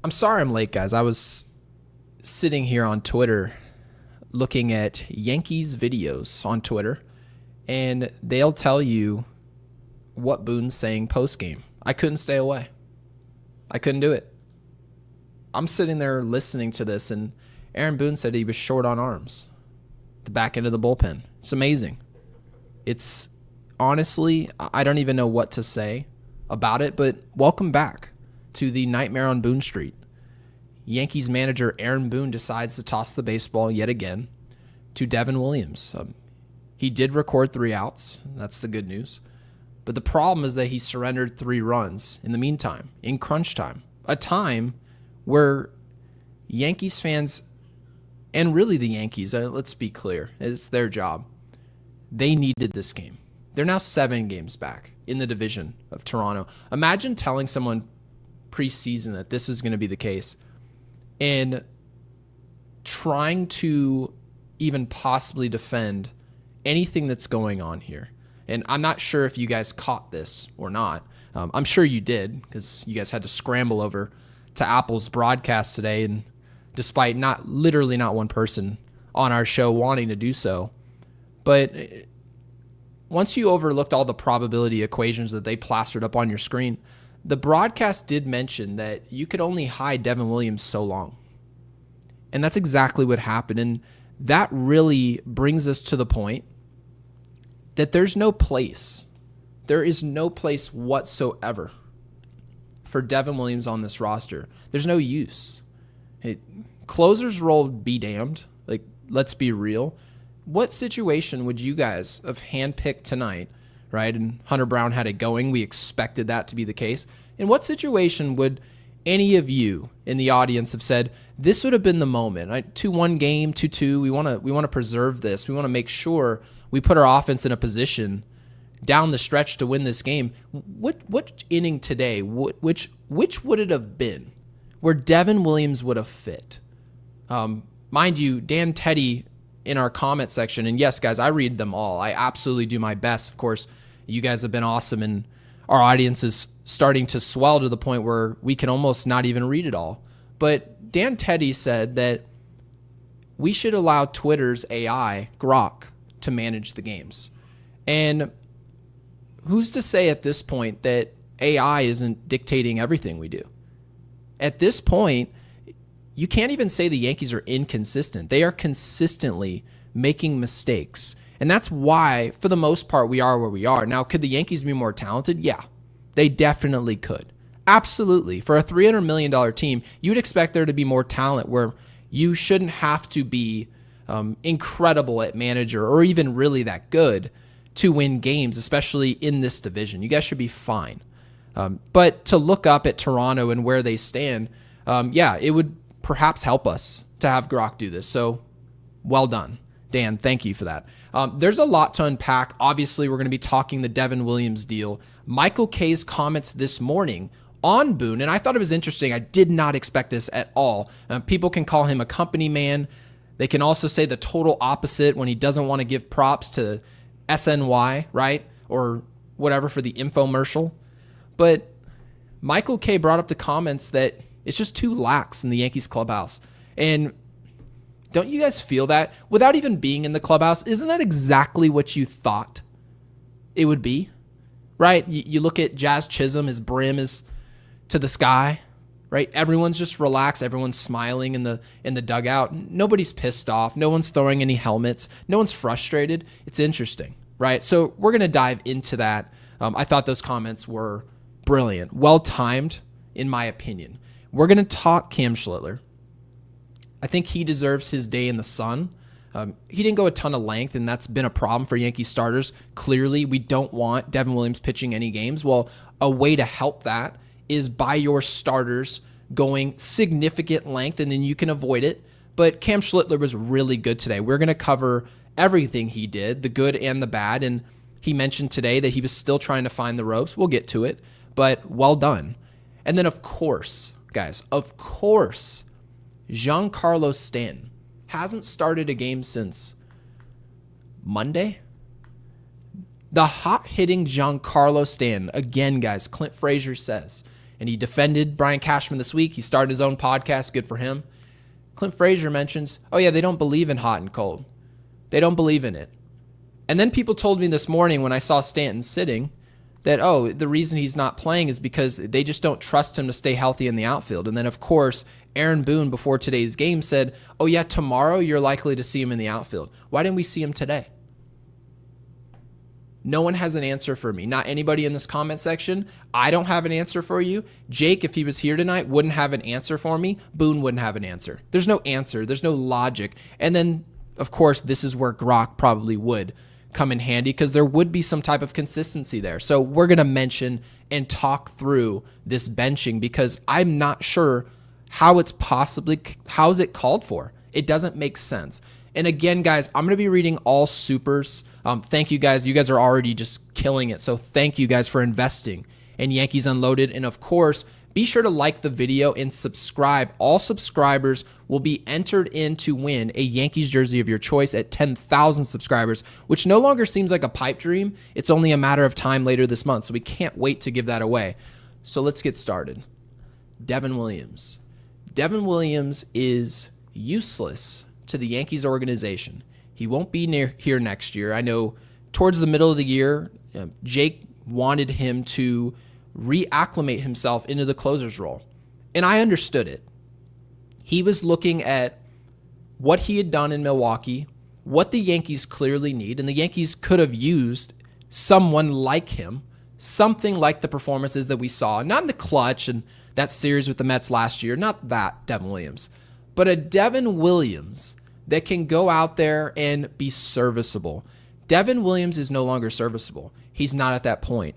I'm sorry I'm late, guys. I was sitting here on Twitter looking at Yankees videos on Twitter, and they'll tell you what Boone's saying post-game. I couldn't stay away. I couldn't do it. I'm sitting there listening to this, and Aaron Boone said he was short on arms. The back end of the bullpen. It's amazing. It's honestly, I don't even know what to say about it, but welcome back to the Nightmare on Boone Street. Yankees manager Aaron Boone decides to toss the baseball yet again to Devin Williams. He did record 3 outs. That's the good news. But the problem is that he surrendered 3 runs in the meantime, in crunch time, a time where Yankees fans, and really the Yankees, let's be clear, it's their job. They needed this game. They're now 7 games back in the division of Toronto. Imagine telling someone preseason that this was going to be the case and trying to even possibly defend anything that's going on here. And I'm not sure if you guys caught this or not. I'm sure you did, because you guys had to scramble over to Apple's broadcast today, and despite literally not one person on our show wanting to do so. But once you overlooked all the probability equations that they plastered up on your screen, the broadcast did mention that you could only hide Devin Williams so long. And that's exactly what happened. And that really brings us to the point that there is no place whatsoever for Devin Williams on this roster. There's no use. Hey, closers role be damned. Like, let's be real. What situation would you guys have handpicked tonight, right? And Hunter Brown had it going. We expected that to be the case. In what situation would any of you in the audience have said, this would have been the moment, right? 2-1 game, 2-2. We want to preserve this. We want to make sure we put our offense in a position down the stretch to win this game. What inning today, which would it have been where Devin Williams would have fit? Mind you, Dan Teddy in our comment section, and yes, guys, I read them all. I absolutely do my best. Of course, you guys have been awesome, and our audience is starting to swell to the point where we can almost not even read it all. But Dan Teddy said that we should allow Twitter's AI, Grok, to manage the games. And who's to say at this point that AI isn't dictating everything we do? At this point, you can't even say the Yankees are inconsistent. They are consistently making mistakes. And that's why, for the most part, we are where we are. Now, could the Yankees be more talented? Yeah, they definitely could. Absolutely. For a $300 million team, you would expect there to be more talent where you shouldn't have to be incredible at manager or even really that good to win games, especially in this division. You guys should be fine. But to look up at Toronto and where they stand, it would perhaps help us to have Grok do this. So well done, Dan. Thank you for that. There's a lot to unpack. Obviously, we're going to be talking the Devin Williams deal. Michael K's comments this morning on Boone, and I thought it was interesting. I did not expect this at all. People can call him a company man. They can also say the total opposite when he doesn't want to give props to SNY, right? Or whatever for the infomercial. But Michael K brought up the comments that it's just too lax in the Yankees clubhouse. And don't you guys feel that? Without even being in the clubhouse, isn't that exactly what you thought it would be? Right? You look at Jazz Chisholm, his brim is to the sky, right? Everyone's just relaxed. Everyone's smiling in the dugout. Nobody's pissed off. No one's throwing any helmets. No one's frustrated. It's interesting, right? So we're going to dive into that. I thought those comments were brilliant. Well-timed, in my opinion. We're going to talk Cam Schlitler. I think he deserves his day in the sun. He didn't go a ton of length, and that's been a problem for Yankee starters. Clearly, we don't want Devin Williams pitching any games. Well, a way to help that is by your starters going significant length, and then you can avoid it. But Cam Schlitler was really good today. We're going to cover everything he did, the good and the bad, and he mentioned today that he was still trying to find the ropes. We'll get to it, but well done. And then, of course, guys, Giancarlo Stanton hasn't started a game since Monday. The hot-hitting Giancarlo Stanton, again, guys, Clint Frazier says, And he defended Brian Cashman this week. He started his own podcast. Good for him. Clint Frazier mentions, oh yeah, they don't believe in hot and cold. They don't believe in it. And then people told me this morning when I saw Stanton sitting that, oh, the reason he's not playing is because they just don't trust him to stay healthy in the outfield. And then, of course, Aaron Boone before today's game said, oh yeah, tomorrow you're likely to see him in the outfield. Why didn't we see him today? No one has an answer for me. Not anybody in this comment section. I don't have an answer for you. Jake, if he was here tonight, wouldn't have an answer for me. Boone wouldn't have an answer. There's no answer. There's no logic. And then, of course, this is where Grok probably would come in handy because there would be some type of consistency there. So we're going to mention and talk through this benching because I'm not sure how is it called for? It doesn't make sense. And again, guys, I'm going to be reading all supers. Thank you guys. You guys are already just killing it. So thank you guys for investing in Yankees Unloaded. And of course, be sure to like the video and subscribe. All subscribers will be entered in to win a Yankees jersey of your choice at 10,000 subscribers, which no longer seems like a pipe dream. It's only a matter of time later this month, so we can't wait to give that away. So let's get started. Devin Williams. Devin Williams is useless to the Yankees organization. He won't be here next year. I know towards the middle of the year, Jake wanted him to reacclimate himself into the closer's role. And I understood it. He was looking at what he had done in Milwaukee, what the Yankees clearly need, and the Yankees could have used someone like him, something like the performances that we saw, not in the clutch and that series with the Mets last year, not that Devin Williams, but a Devin Williams that can go out there and be serviceable. Devin Williams is no longer serviceable. He's not at that point.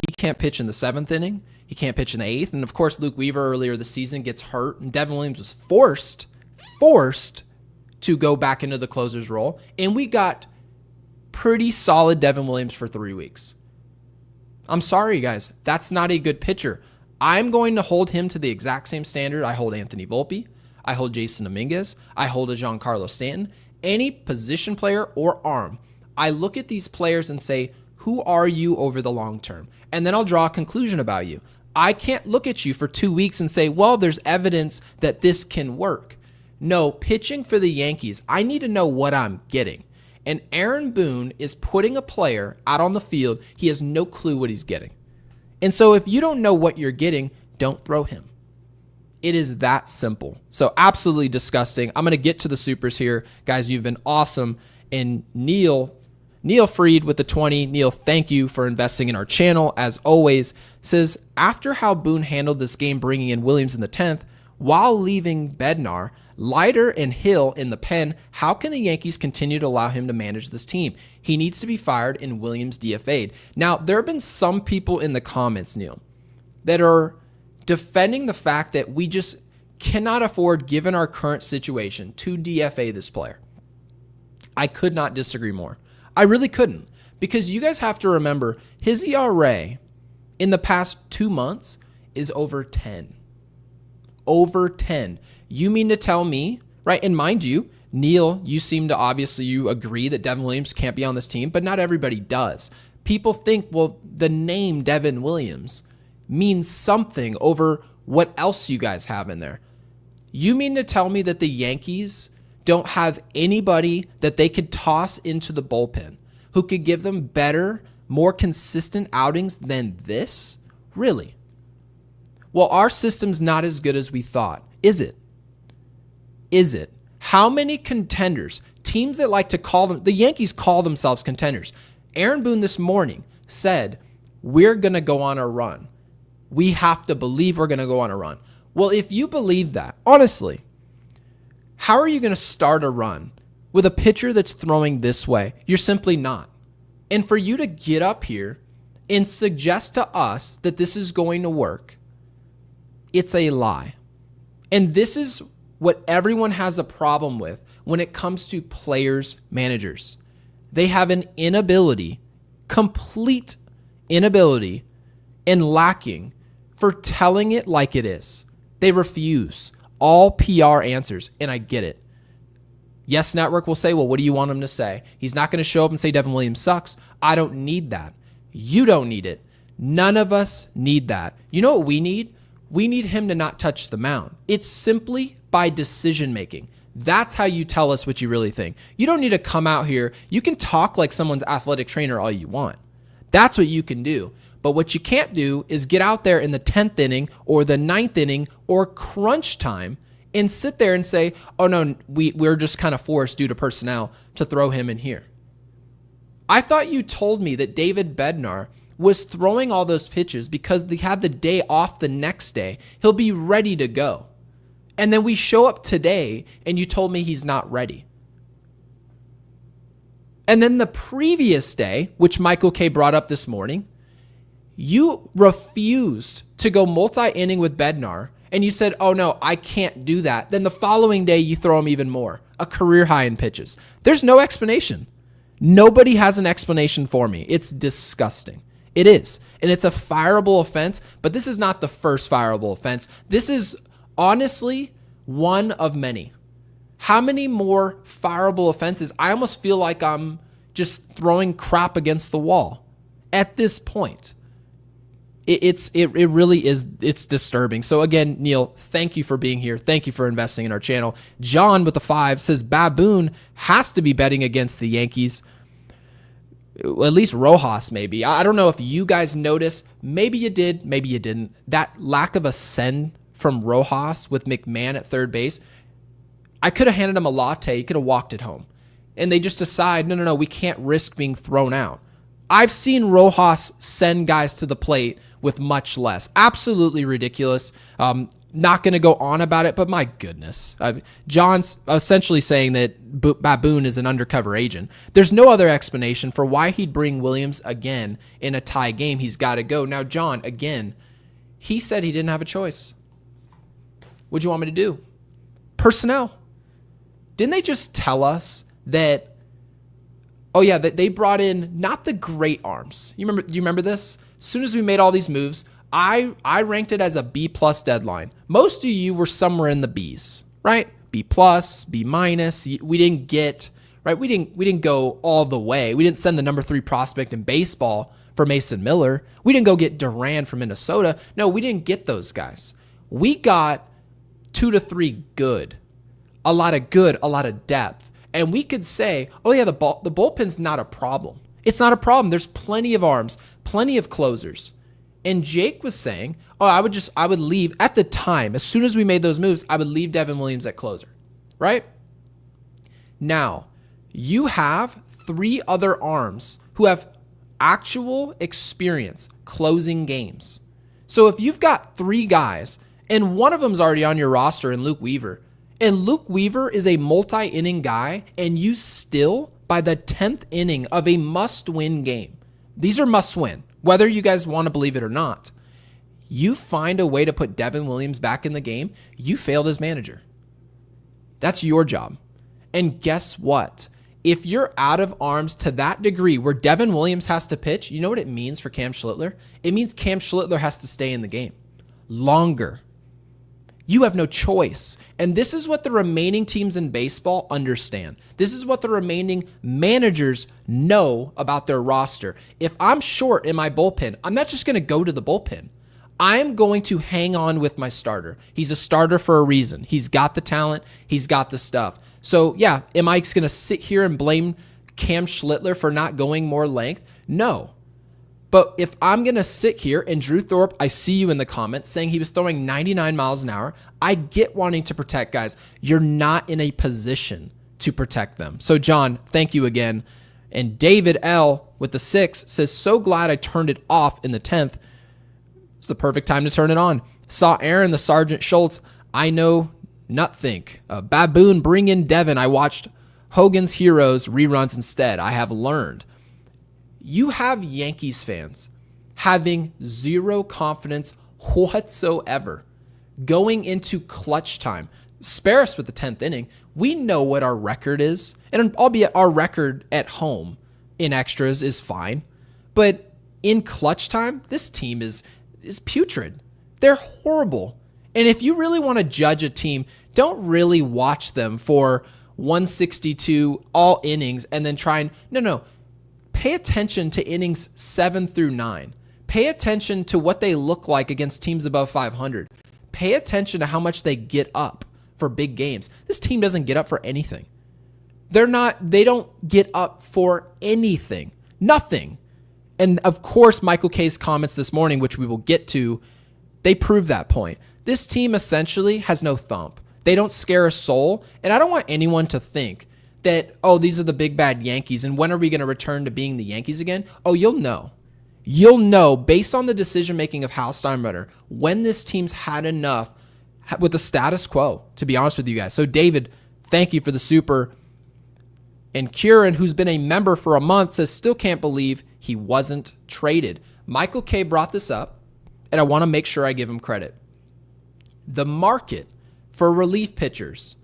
He can't pitch in the 7th inning. He can't pitch in the 8th. And of course, Luke Weaver earlier this season gets hurt, and Devin Williams was forced to go back into the closer's role. And we got pretty solid Devin Williams for 3 weeks. I'm sorry, guys. That's not a good pitcher. I'm going to hold him to the exact same standard I hold Anthony Volpe, I hold Jason Dominguez, I hold a Giancarlo Stanton, any position player or arm. I look at these players and say, who are you over the long term? And then I'll draw a conclusion about you. I can't look at you for 2 weeks and say, well, there's evidence that this can work. No, pitching for the Yankees, I need to know what I'm getting. And Aaron Boone is putting a player out on the field. He has no clue what he's getting. And so if you don't know what you're getting, don't throw him. It is that simple. So absolutely disgusting. I'm going to get to the supers here. Guys, you've been awesome. And Neil Freed with the 20. Neil, thank you for investing in our channel. As always, says, after how Boone handled this game bringing in Williams in the 10th, while leaving Bednar, Leiter, and Hill in the pen, how can the Yankees continue to allow him to manage this team? He needs to be fired and Williams DFA'd. Now, there have been some people in the comments, Neil, that are defending the fact that we just cannot afford, given our current situation, to DFA this player. I could not disagree more. I really couldn't, because you guys have to remember his ERA in the past 2 months is over 10. Over 10. You mean to tell me, right? And mind you, Neil, you seem to obviously you agree that Devin Williams can't be on this team, but not everybody does. People think, well, the name Devin Williams means something over what else you guys have in there. You mean to tell me that the Yankees don't have anybody that they could toss into the bullpen who could give them better, more consistent outings than this? Really? Well, our system's not as good as we thought. Is it? Is it? How many contenders, teams that like to call them, the Yankees call themselves contenders. Aaron Boone this morning said, we're going to go on a run. We have to believe we're going to go on a run. Well, if you believe that, honestly, how are you going to start a run with a pitcher that's throwing this way? You're simply not. And for you to get up here and suggest to us that this is going to work, it's a lie. And this is what everyone has a problem with when it comes to players, managers. They have an inability, complete inability, and lacking for telling it like it is. They refuse all PR answers, and I get it. Yes Network will say, well, what do you want him to say? He's not going to show up and say Devin Williams sucks. I don't need that. You don't need it. None of us need that. You know what we need? we need him to not touch the mound. It's simply by decision making. That's how you tell us what you really think. You don't need to come out here. You can talk like someone's athletic trainer all you want. That's what you can do. But what you can't do is get out there in the 10th inning or the 9th inning or crunch time and sit there and say, oh no, we're just kind of forced due to personnel to throw him in here. I thought you told me that David Bednar was throwing all those pitches because they had the day off the next day. He'll be ready to go. And then we show up today and you told me he's not ready. And then the previous day, which Michael K brought up this morning, you refused to go multi-inning with Bednar and you said, oh no, I can't do that. Then the following day you throw him even more, a career high in pitches. There's no explanation. Nobody has an explanation for me. It's disgusting. It is. And it's a fireable offense, but this is not the first fireable offense. This is honestly one of many. How many more fireable offenses? I almost feel like I'm just throwing crap against the wall at this point. It really is. It's disturbing. So again, Neil, thank you for being here. Thank you for investing in our channel. John with the 5 says Baboon has to be betting against the Yankees. At least Rojas, maybe. I don't know if you guys noticed. Maybe you did. Maybe you didn't. That lack of a send from Rojas with McMahon at third base. I could have handed him a latte. He could have walked it home. And they just decide, no, we can't risk being thrown out. I've seen Rojas send guys to the plate with much less. Absolutely ridiculous. Not going to go on about it, but my goodness. John's essentially saying that Baboon is an undercover agent. There's no other explanation for why he'd bring Williams again in a tie game. He's got to go. Now, John, again, he said he didn't have a choice. What'd you want me to do? Personnel. Didn't they just tell us that, oh yeah, that they brought in not the great arms. You remember this? As soon as we made all these moves, I ranked it as a B+ deadline. Most of you were somewhere in the Bs, right? B+, B-. We didn't get, right? We didn't go all the way. We didn't send the number 3 prospect in baseball for Mason Miller. We didn't go get Duran from Minnesota. No, we didn't get those guys. We got 2 to 3 good. A lot of good, a lot of depth. And we could say, oh yeah, the bullpen's not a problem. It's not a problem. There's plenty of arms, plenty of closers. And Jake was saying, oh, I would leave at the time. As soon as we made those moves, I would leave Devin Williams at closer, right? Now, you have 3 other arms who have actual experience closing games. So if you've got 3 guys and one of them's already on your roster in Luke Weaver, and Luke Weaver is a multi-inning guy, and you still, by the 10th inning of a must-win game, these are must-win, whether you guys want to believe it or not, you find a way to put Devin Williams back in the game, you failed as manager. That's your job. And guess what? If you're out of arms to that degree where Devin Williams has to pitch, you know what it means for Cam Schlitler? It means Cam Schlitler has to stay in the game longer. You have no choice. And this is what the remaining teams in baseball understand. This is what the remaining managers know about their roster. If I'm short in my bullpen, I'm not just going to go to the bullpen. I'm going to hang on with my starter. He's a starter for a reason. He's got the talent. He's got the stuff. So yeah, am I going to sit here and blame Cam Schlitler for not going more length? No. But if I'm going to sit here and Drew Thorpe, I see you in the comments saying he was throwing 99 miles an hour. I get wanting to protect guys. You're not in a position to protect them. So John, thank you again. And David L with the 6 says, so glad I turned it off in the 10th. It's the perfect time to turn it on. Saw Aaron, the Sergeant Schultz. I know nothing. Baboon, bring in Devin. I watched Hogan's Heroes reruns instead. I have learned. You have Yankees fans having zero confidence whatsoever going into clutch time. Spare us with the 10th inning. We know what our record is, and albeit our record at home in extras is fine, but in clutch time, this team is putrid. They're horrible. And if you really want to judge a team, don't really watch them for 162 all innings and then try and, no. Pay attention to innings 7 through 9. Pay attention to what they look like against teams above 500. Pay attention to how much they get up for big games. This team doesn't get up for anything. They don't get up for anything. Nothing. And of course, Michael K's comments this morning, which we will get to, they prove that point. This team essentially has no thump. They don't scare a soul. And I don't want anyone to think that, oh, these are the big bad Yankees, and when are we going to return to being the Yankees again? Oh, you'll know. You'll know based on the decision-making of Hal Steinbrenner when this team's had enough with the status quo, to be honest with you guys. So, David, thank you for the super. And Kieran, who's been a member for a month, says still can't believe he wasn't traded. Michael K brought this up, and I want to make sure I give him credit. The market for relief pitchers,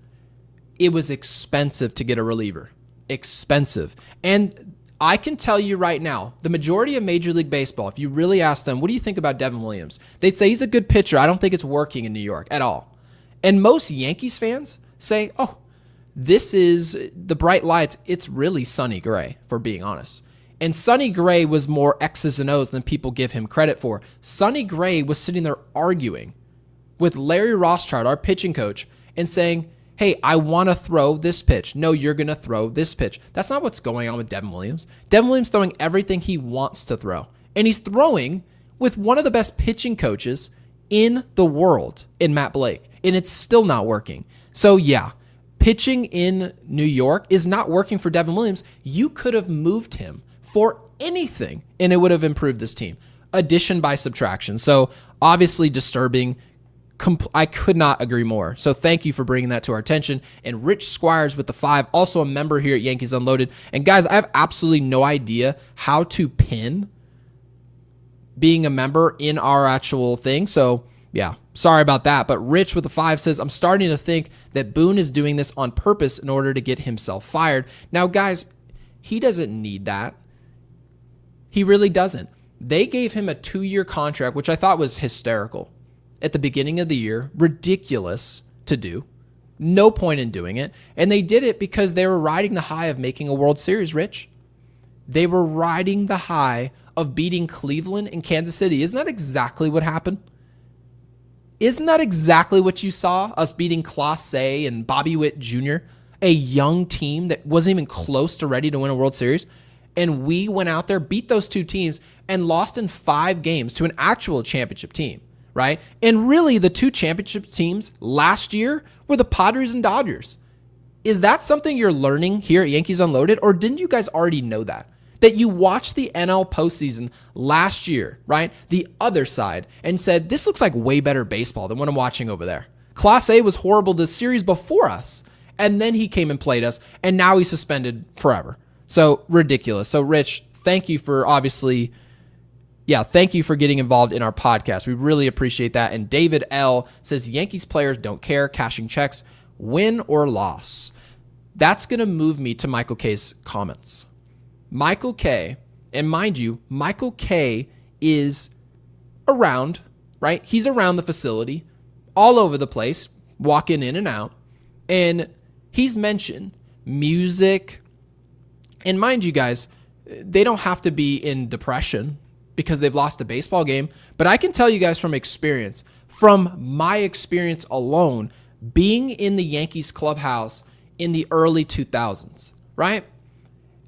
it was expensive to get a reliever. Expensive. And I can tell you right now, the majority of Major League Baseball, if you really ask them, what do you think about Devin Williams? They'd say he's a good pitcher. I don't think it's working in New York at all. And most Yankees fans say, oh, this is the bright lights. It's really Sonny Gray, for being honest. And Sonny Gray was more X's and O's than people give him credit for. Sonny Gray was sitting there arguing with Larry Rothschild, our pitching coach, and saying, hey, I want to throw this pitch. No, you're going to throw this pitch. That's not what's going on with Devin Williams. Devin Williams throwing everything he wants to throw. And he's throwing with one of the best pitching coaches in the world in Matt Blake. And it's still not working. So yeah, pitching in New York is not working for Devin Williams. You could have moved him for anything and it would have improved this team. Addition by subtraction. So obviously disturbing. I could not agree more. So thank you for bringing that to our attention. And Rich Squires with the 5, also a member here at Yankees Unloaded. And guys, I have absolutely no idea how to pin being a member in our actual thing. So yeah, sorry about that. But Rich with the 5 says, I'm starting to think that Boone is doing this on purpose in order to get himself fired. Now, guys, he doesn't need that. He really doesn't. They gave him a 2-year contract, which I thought was hysterical. At the beginning of the year, ridiculous to do. No point in doing it. And they did it because they were riding the high of making a World Series, Rich. They were riding the high of beating Cleveland and Kansas City. Isn't that exactly what happened? Isn't that exactly what you saw? Us beating Clase and Bobby Witt Jr., a young team that wasn't even close to ready to win a World Series. And we went out there, beat those 2 teams, and lost in 5 games to an actual championship team. Right? And really, the 2 championship teams last year were the Padres and Dodgers. Is that something you're learning here at Yankees Unloaded, or didn't you guys already know that? That you watched the NL postseason last year, right? The other side, and said, this looks like way better baseball than what I'm watching over there. Class A was horrible the series before us, and then he came and played us, and now he's suspended forever. So ridiculous. So Rich, thank you for obviously... Yeah, thank you for getting involved in our podcast. We really appreciate that. And David L. says, Yankees players don't care, cashing checks, win or loss. That's going to move me to Michael K's comments. Michael K, and mind you, Michael K is around, right? He's around the facility, all over the place, walking in and out. And he's mentioned music. And mind you guys, they don't have to be in depression because they've lost a baseball game. But I can tell you guys from my experience alone, being in the Yankees clubhouse in the early 2000s, right?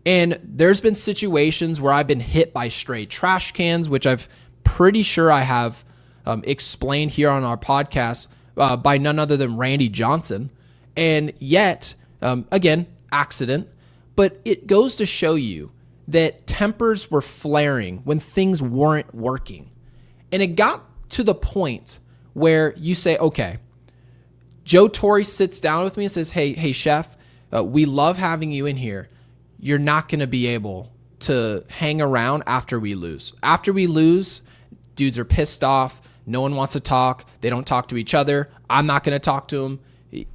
And there's been situations where I've been hit by stray trash cans, which I've pretty sure I have explained here on our podcast by none other than Randy Johnson. And yet, again, accident. But it goes to show you that tempers were flaring when things weren't working. And it got to the point where you say, okay, Joe Torre sits down with me and says, hey, chef, we love having you in here. You're not going to be able to hang around after we lose. After we lose, dudes are pissed off. No one wants to talk. They don't talk to each other. I'm not going to talk to them.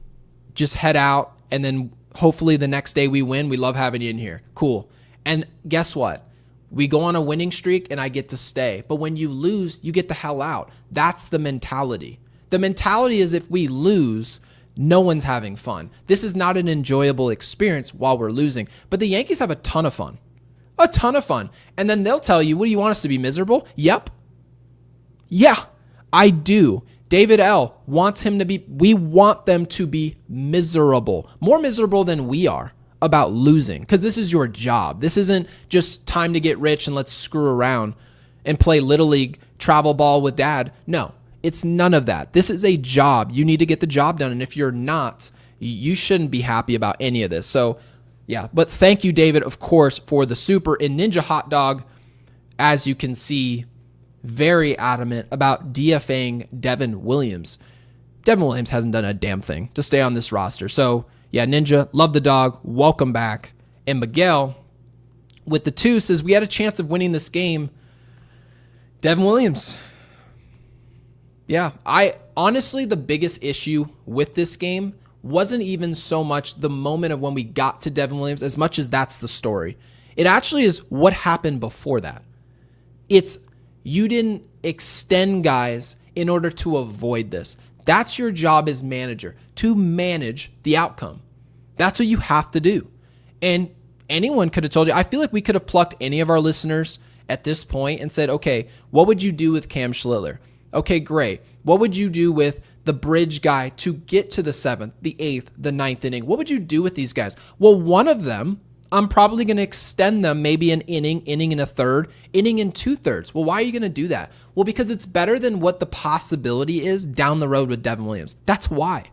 Just head out. And then hopefully the next day we win. We love having you in here. Cool. And guess what? We go on a winning streak and I get to stay. But when you lose, you get the hell out. That's the mentality. The mentality is if we lose, no one's having fun. This is not an enjoyable experience while we're losing. But the Yankees have a ton of fun. A ton of fun. And then they'll tell you, what do you want us to be, miserable? Yep. Yeah, I do. David L. wants him to be, we want them to be miserable. More miserable than we are about losing, because this is your job. This isn't just time to get rich and let's screw around and play Little League travel ball with dad. No, it's none of that. This is a job. You need to get the job done. And if you're not, you shouldn't be happy about any of this. So yeah, but thank you, David, of course, for the super. And Ninja Hot Dog, as you can see, very adamant about DFAing Devin Williams. Devin Williams hasn't done a damn thing to stay on this roster. So yeah, Ninja, love the dog. Welcome back. And Miguel with the 2 says, we had a chance of winning this game. Devin Williams. Yeah, honestly, the biggest issue with this game wasn't even so much the moment of when we got to Devin Williams, as much as that's the story. It actually is what happened before that. It's you didn't extend guys in order to avoid this. That's your job as manager, to manage the outcome. That's what you have to do. And anyone could have told you. I feel like we could have plucked any of our listeners at this point and said, okay, what would you do with Cam Schlitler? Okay, great. What would you do with the bridge guy to get to the 7th, the 8th, the 9th inning? What would you do with these guys? Well, one of them, I'm probably going to extend them maybe an inning and a third, inning and 2/3. Well, why are you going to do that? Well, because it's better than what the possibility is down the road with Devin Williams. That's why.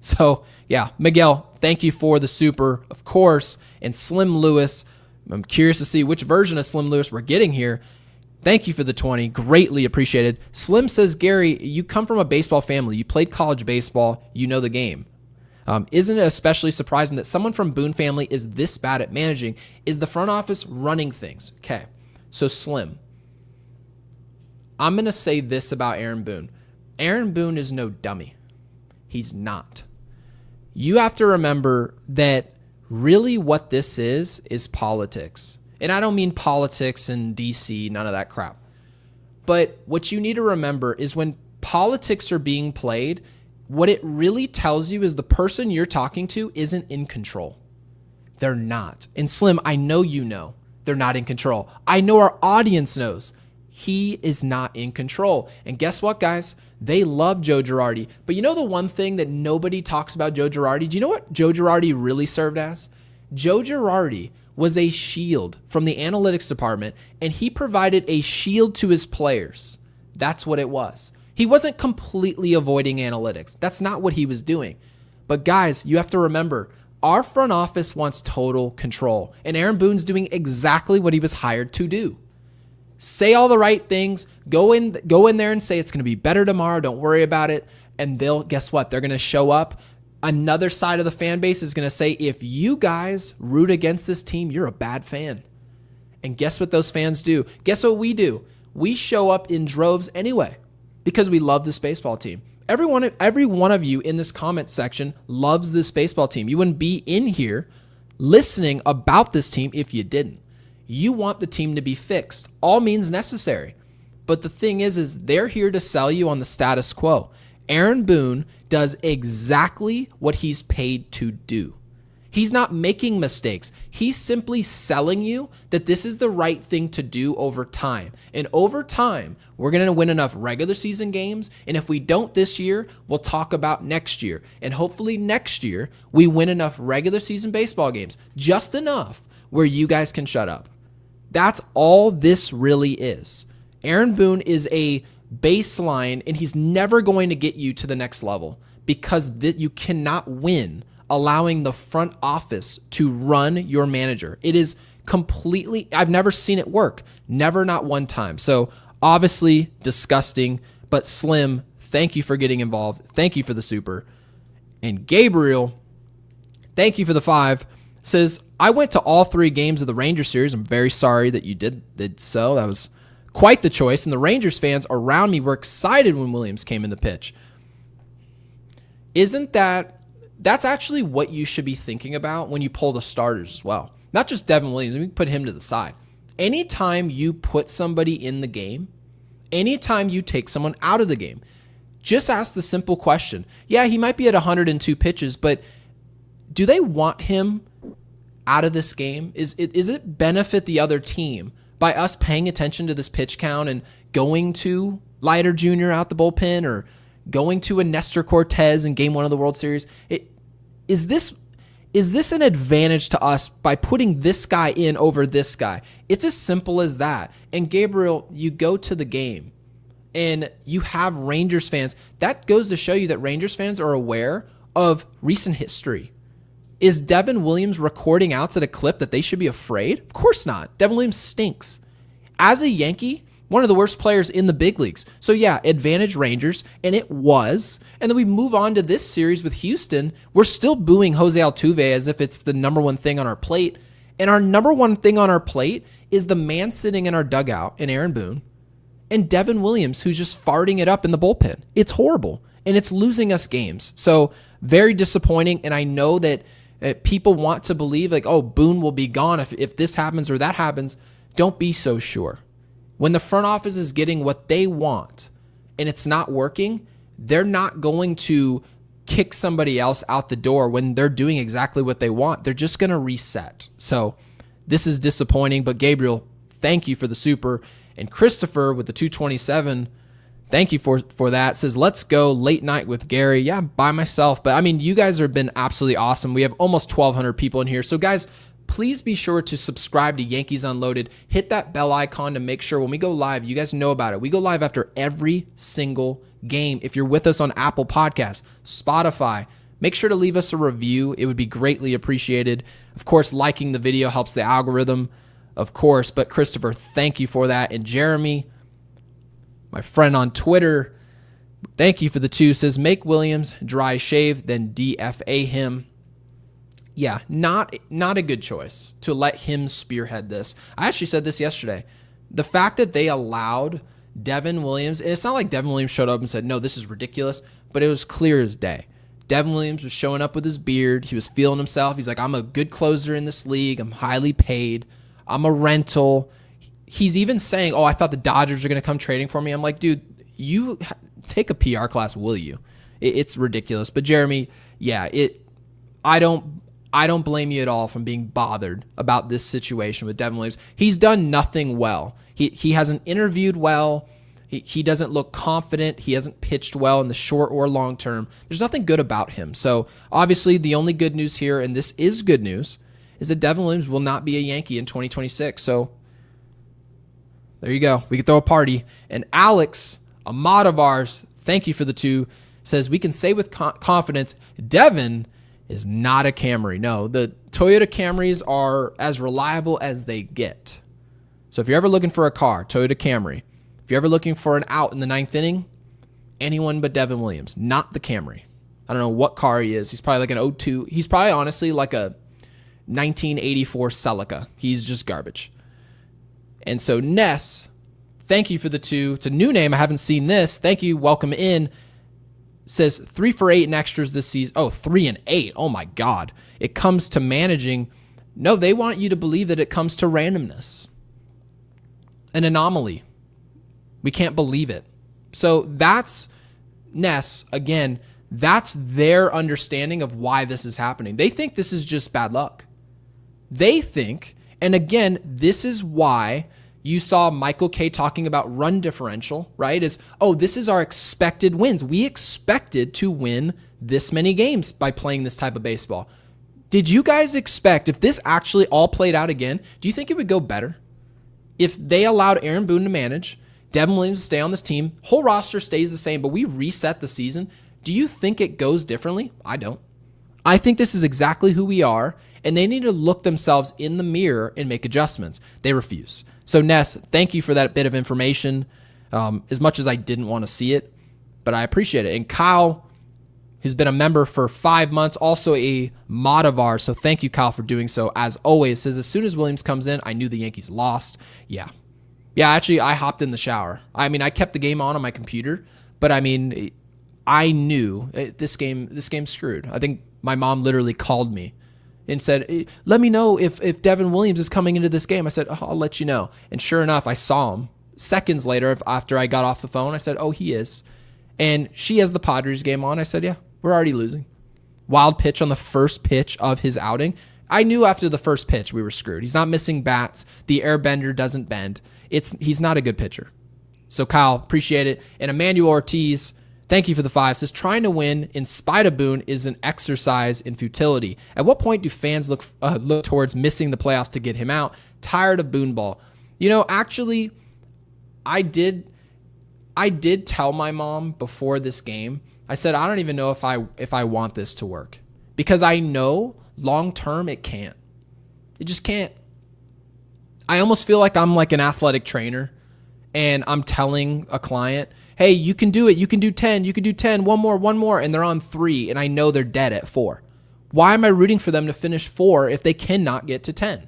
So, yeah, Miguel, thank you for the super, of course. And Slim Lewis, I'm curious to see which version of Slim Lewis we're getting here. Thank you for the 20. Greatly appreciated. Slim says, Gary, you come from a baseball family. You played college baseball. You know the game. Isn't it especially surprising that someone from Boone family is this bad at managing? Is the front office running things? Okay, so Slim, I'm going to say this about Aaron Boone. Aaron Boone is no dummy. He's not. You have to remember that really what this is politics. And I don't mean politics in DC, none of that crap. But what you need to remember is when politics are being played, what it really tells you is the person you're talking to isn't in control. They're not. And Slim, I know you know they're not in control. I know our audience knows he is not in control. And guess what, guys? They love Joe Girardi. But you know the one thing that nobody talks about Joe Girardi? Do you know what Joe Girardi really served as? Joe Girardi was a shield from the analytics department, and he provided a shield to his players. That's what it was. He wasn't completely avoiding analytics. That's not what he was doing. But guys, you have to remember, our front office wants total control, and Aaron Boone's doing exactly what he was hired to do. Say all the right things, go in there and say it's going to be better tomorrow, don't worry about it, and guess what? They're going to show up. Another side of the fan base is going to say, if you guys root against this team, you're a bad fan. And guess what those fans do? Guess what we do? We show up in droves anyway because we love this baseball team. Every one of you in this comment section loves this baseball team. You wouldn't be in here listening about this team if you didn't. You want the team to be fixed. All means necessary. But the thing is they're here to sell you on the status quo. Aaron Boone does exactly what he's paid to do. He's not making mistakes. He's simply selling you that this is the right thing to do over time. And over time, we're going to win enough regular season games. And if we don't this year, we'll talk about next year. And hopefully next year, we win enough regular season baseball games, just enough where you guys can shut up. That's all this really is. Aaron Boone is a baseline, and he's never going to get you to the next level because you cannot win allowing the front office to run your manager. It is completely, I've never seen it work. Never, not one time. So obviously disgusting, but Slim, thank you for getting involved. Thank you for the super. And Gabriel, thank you for the 5. Says, I went to all 3 games of the Rangers series. I'm very sorry that you did so. That was quite the choice. And the Rangers fans around me were excited when Williams came in the pitch. That's actually what you should be thinking about when you pull the starters as well. Not just Devin Williams. We can put him to the side. Anytime you put somebody in the game, anytime you take someone out of the game, just ask the simple question. Yeah, he might be at 102 pitches, but do they want him out of this game? Is it benefit the other team by us paying attention to this pitch count and going to Leiter Jr. out the bullpen or going to a Nestor Cortez in Game 1 of the World Series? Is this an advantage to us by putting this guy in over this guy? It's as simple as that. And Gabriel, you go to the game and you have Rangers fans. That goes to show you that Rangers fans are aware of recent history. Is Devin Williams recording outs at a clip that they should be afraid? Of course not. Devin Williams stinks. As a Yankee, one of the worst players in the big leagues. So yeah, advantage Rangers, and it was. And then we move on to this series with Houston. We're still booing Jose Altuve as if it's the number one thing on our plate. And our number one thing on our plate is the man sitting in our dugout in Aaron Boone and Devin Williams, who's just farting it up in the bullpen. It's horrible, and it's losing us games. So very disappointing, and I know that people want to believe like, oh, Boone will be gone if this happens or that happens. Don't be so sure. When the front office is getting what they want and it's not working, they're not going to kick somebody else out the door when they're doing exactly what they want. They're just going to reset. So this is disappointing, but Gabriel, thank you for the super. And Christopher with the 227, thank you for that. Says, let's go late night with Gary. Yeah, by myself. But I mean, you guys have been absolutely awesome. We have almost 1,200 people in here. So guys, please be sure to subscribe to Yankees Unloaded. Hit that bell icon to make sure when we go live, you guys know about it. We go live after every single game. If you're with us on Apple Podcasts, Spotify, make sure to leave us a review. It would be greatly appreciated. Of course, liking the video helps the algorithm, of course. But Christopher, thank you for that. And Jeremy, my friend on Twitter, thank you for the 2, says, make Williams dry shave, then DFA him. Yeah, not a good choice to let him spearhead this. I actually said this yesterday. The fact that they allowed Devin Williams, and it's not like Devin Williams showed up and said, no, this is ridiculous, but it was clear as day. Devin Williams was showing up with his beard. He was feeling himself. He's like, I'm a good closer in this league. I'm highly paid. I'm a rental. He's even saying, oh, I thought the Dodgers are going to come trading for me. I'm like, dude, you take a PR class, will you? It's ridiculous. But Jeremy, yeah, I don't blame you at all from being bothered about this situation with Devin Williams. He's done nothing well. He hasn't interviewed well. He doesn't look confident. He hasn't pitched well in the short or long term. There's nothing good about him. So obviously the only good news here, and this is good news, is that Devin Williams will not be a Yankee in 2026. So there you go. We can throw a party. And Alex, a mod of ours, thank you for the 2, says we can say with confidence, Devin is not a Camry. No, the Toyota Camrys are as reliable as they get. So if you're ever looking for a car, Toyota Camry. If you're ever looking for an out in the 9th inning, anyone but Devin Williams, not the Camry. I don't know what car he is. He's probably like an 02. He's probably honestly like a 1984 Celica. He's just garbage. And so Ness, thank you for the 2. It's a new name. I haven't seen this. Thank you. Welcome in. Says 3 for 8 in extras this season. Oh, 3 and 8. Oh my God. It comes to managing. No, they want you to believe that it comes to randomness. An anomaly. We can't believe it. So that's Ness. Again, that's their understanding of why this is happening. They think this is just bad luck. They think, and again, this is why you saw Michael K talking about run differential, right? Is, oh, this is our expected wins. We expected to win this many games by playing this type of baseball. Did you guys expect, if this actually all played out again, do you think it would go better? If they allowed Aaron Boone to manage, Devin Williams to stay on this team, whole roster stays the same, but we reset the season, do you think it goes differently? I don't. I think this is exactly who we are, and they need to look themselves in the mirror and make adjustments. They refuse. So Ness, thank you for that bit of information, as much as I didn't want to see it, but I appreciate it. And Kyle, who's been a member for 5 months, also a mod of ours, so thank you, Kyle, for doing so. As always, says, as soon as Williams comes in, I knew the Yankees lost. Yeah, actually, I hopped in the shower. I mean, I kept the game on my computer, but I mean, I knew this game's screwed. I think my mom literally called me and said, let me know if Devin Williams is coming into this game. I said, oh, I'll let you know. And sure enough, I saw him. Seconds later, after I got off the phone, I said, oh, he is. And she has the Padres game on. I said, yeah, we're already losing. Wild pitch on the first pitch of his outing. I knew after the first pitch we were screwed. He's not missing bats. The airbender doesn't bend. He's not a good pitcher. So Kyle, appreciate it. And Emmanuel Ortiz, thank you for the 5. Says trying to win in spite of Boone is an exercise in futility. At what point do fans look towards missing the playoffs to get him out? Tired of Boone ball. Actually, I did tell my mom before this game. I said I don't even know if I want this to work, because I know long term it can't. It just can't. I almost feel like I'm like an athletic trainer, and I'm telling a client, hey, you can do it. You can do 10. You can do 10. One more. And they're on 3, and I know they're dead at 4. Why am I rooting for them to finish 4 if they cannot get to 10?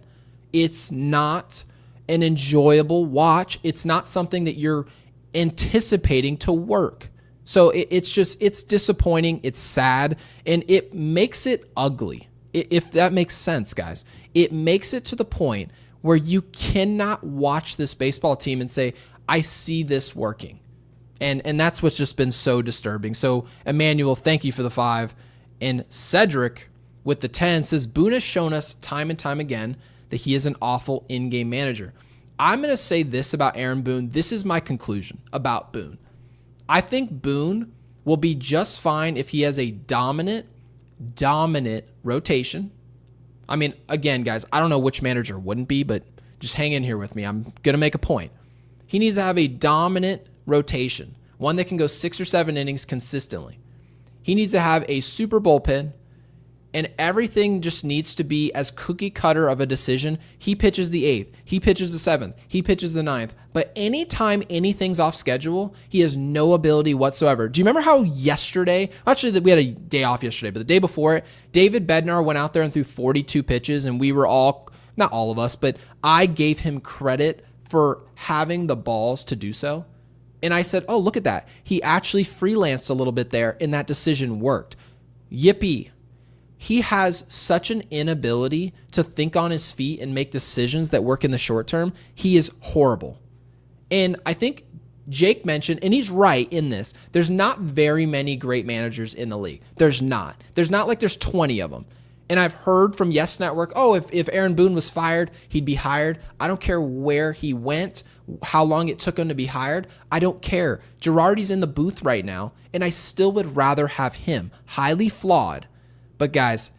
It's not an enjoyable watch. It's not something that you're anticipating to work. So it's disappointing. It's sad, and it makes it ugly. If that makes sense, guys. It makes it to the point where you cannot watch this baseball team and say, I see this working. And that's what's just been so disturbing. So, Emmanuel, thank you for the 5. And Cedric with the 10 says, Boone has shown us time and time again that he is an awful in-game manager. I'm going to say this about Aaron Boone. This is my conclusion about Boone. I think Boone will be just fine if he has a dominant rotation. I mean, again, guys, I don't know which manager wouldn't be, but just hang in here with me. I'm going to make a point. He needs to have a dominant rotation, one that can go 6 or 7 innings consistently. He needs to have a super bullpen, and everything just needs to be as cookie cutter of a decision. He pitches the 8th, he pitches the 7th, he pitches the 9th. But anytime anything's off schedule, he has no ability whatsoever. Do you remember how yesterday, actually we had a day off yesterday, but the day before it, David Bednar went out there and threw 42 pitches, and we were all, not all of us, but I gave him credit for having the balls to do so. And I said, oh, look at that. He actually freelanced a little bit there, and that decision worked. Yippee. He has such an inability to think on his feet and make decisions that work in the short term. He is horrible. And I think Jake mentioned, and he's right in this, there's not very many great managers in the league. There's not like there's 20 of them. And I've heard from Yes Network, oh, if Aaron Boone was fired, he'd be hired. I don't care where he went, how long it took him to be hired. I don't care. Girardi's in the booth right now, and I still would rather have him. Highly flawed. But guys,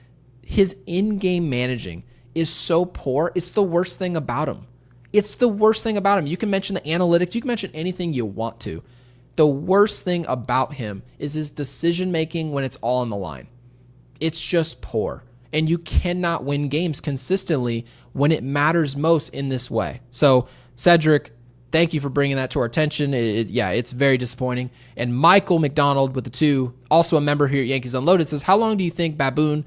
his in-game managing is so poor. It's the worst thing about him. It's the worst thing about him. You can mention the analytics. You can mention anything you want to. The worst thing about him is his decision-making when it's all on the line. It's just poor. And you cannot win games consistently when it matters most in this way. So, Cedric, thank you for bringing that to our attention. It's very disappointing. And Michael McDonald with the 2, also a member here at Yankees Unloaded, says, how long do you think Baboon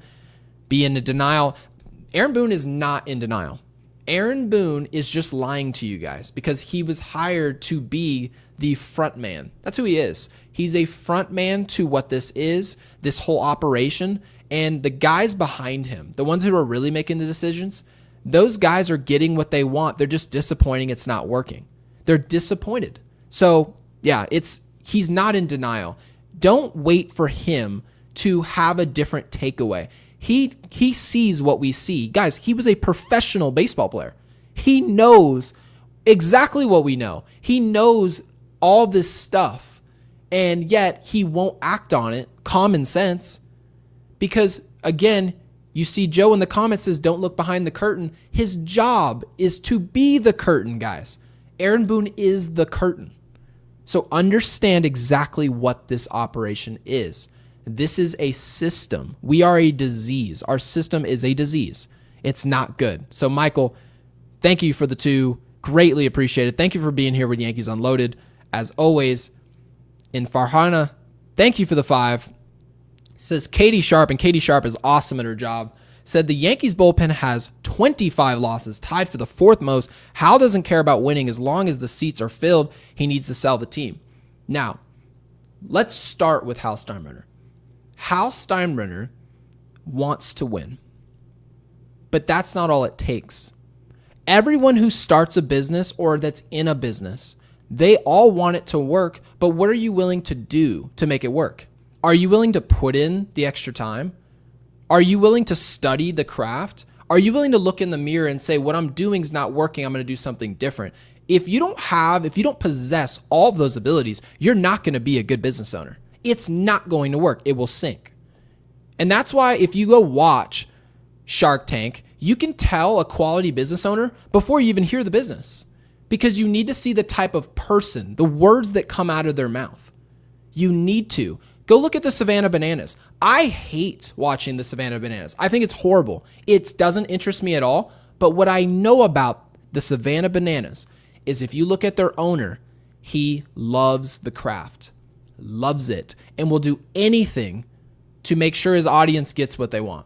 be in denial? Aaron Boone is not in denial. Aaron Boone is just lying to you guys because he was hired to be the front man. That's who he is. He's a front man to what this is, this whole operation. And the guys behind him, the ones who are really making the decisions, those guys are getting what they want. They're just disappointing it's not working. They're disappointed. So, yeah, he's not in denial. Don't wait for him to have a different takeaway. He sees what we see. Guys, he was a professional baseball player. He knows exactly what we know. He knows all this stuff, and yet he won't act on it. Common sense. Because, again, you see Joe in the comments says, don't look behind the curtain. His job is to be the curtain, guys. Aaron Boone is the curtain. So understand exactly what this operation is. This is a system. We are a disease. Our system is a disease. It's not good. So, Michael, thank you for the 2. Greatly appreciated. Thank you for being here with Yankees Unloaded. As always, in Farhana, thank you for the 5. Says Katie Sharp, and Katie Sharp is awesome at her job. Said the Yankees bullpen has 25 losses, tied for the 4th most. Hal doesn't care about winning as long as the seats are filled. He needs to sell the team. Now, let's start with Hal Steinbrenner. Hal Steinbrenner wants to win, but that's not all it takes. Everyone who starts a business or that's in a business, they all want it to work, but what are you willing to do to make it work? Are you willing to put in the extra time? Are you willing to study the craft? Are you willing to look in the mirror and say, what I'm doing is not working, I'm going to do something different? If you don't possess all of those abilities, you're not going to be a good business owner. It's not going to work. It will sink. And that's why if you go watch Shark Tank, you can tell a quality business owner before you even hear the business, because you need to see the type of person, the words that come out of their mouth. You need to. Go look at the Savannah Bananas. I hate watching the Savannah Bananas. I think it's horrible. It doesn't interest me at all. But what I know about the Savannah Bananas is if you look at their owner, he loves the craft, loves it, and will do anything to make sure his audience gets what they want.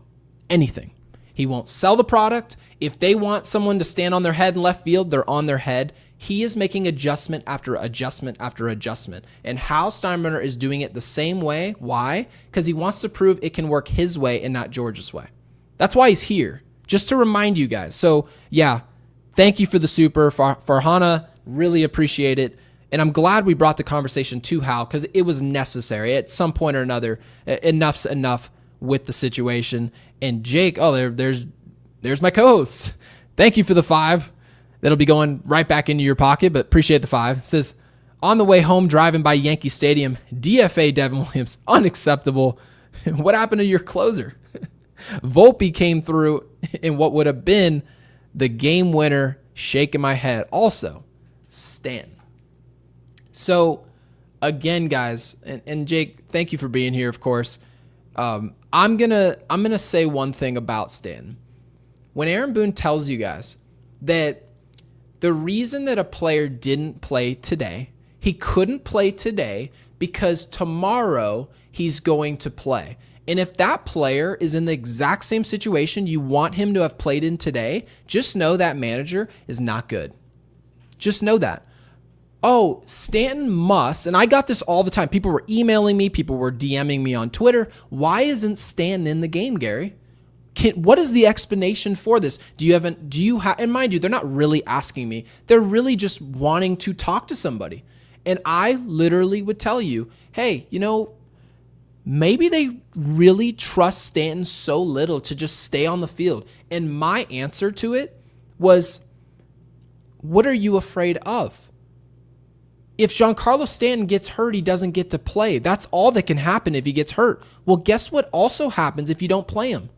Anything. He won't sell the product. If they want someone to stand on their head in left field, they're on their head. He is making adjustment after adjustment after adjustment. And Hal Steinbrenner is doing it the same way. Why? Because he wants to prove it can work his way and not George's way. That's why he's here, just to remind you guys. So, yeah, thank you for the super. Farhana, really appreciate it. And I'm glad we brought the conversation to Hal because it was necessary. At some point or another, enough's enough with the situation. And Jake, there's my co-host. Thank you for the 5. That'll be going right back into your pocket, but appreciate the 5. It says, on the way home driving by Yankee Stadium, DFA Devin Williams, unacceptable. What happened to your closer? Volpe came through in what would have been the game winner, shaking my head. Also, Stanton. So, again, guys, and Jake, thank you for being here, of course. I'm gonna say one thing about Stanton. When Aaron Boone tells you guys that the reason that a player didn't play today, he couldn't play today because tomorrow he's going to play. And if that player is in the exact same situation you want him to have played in today, just know that manager is not good. Just know that. Oh, Stanton must, and I got this all the time. People were emailing me, people were DMing me on Twitter. Why isn't Stanton in the game, Gary? What is the explanation for this? And mind you, they're not really asking me. They're really just wanting to talk to somebody. And I literally would tell you, hey, maybe they really trust Stanton so little to just stay on the field. And my answer to it was, what are you afraid of? If Giancarlo Stanton gets hurt, he doesn't get to play. That's all that can happen if he gets hurt. Well, guess what also happens if you don't play him?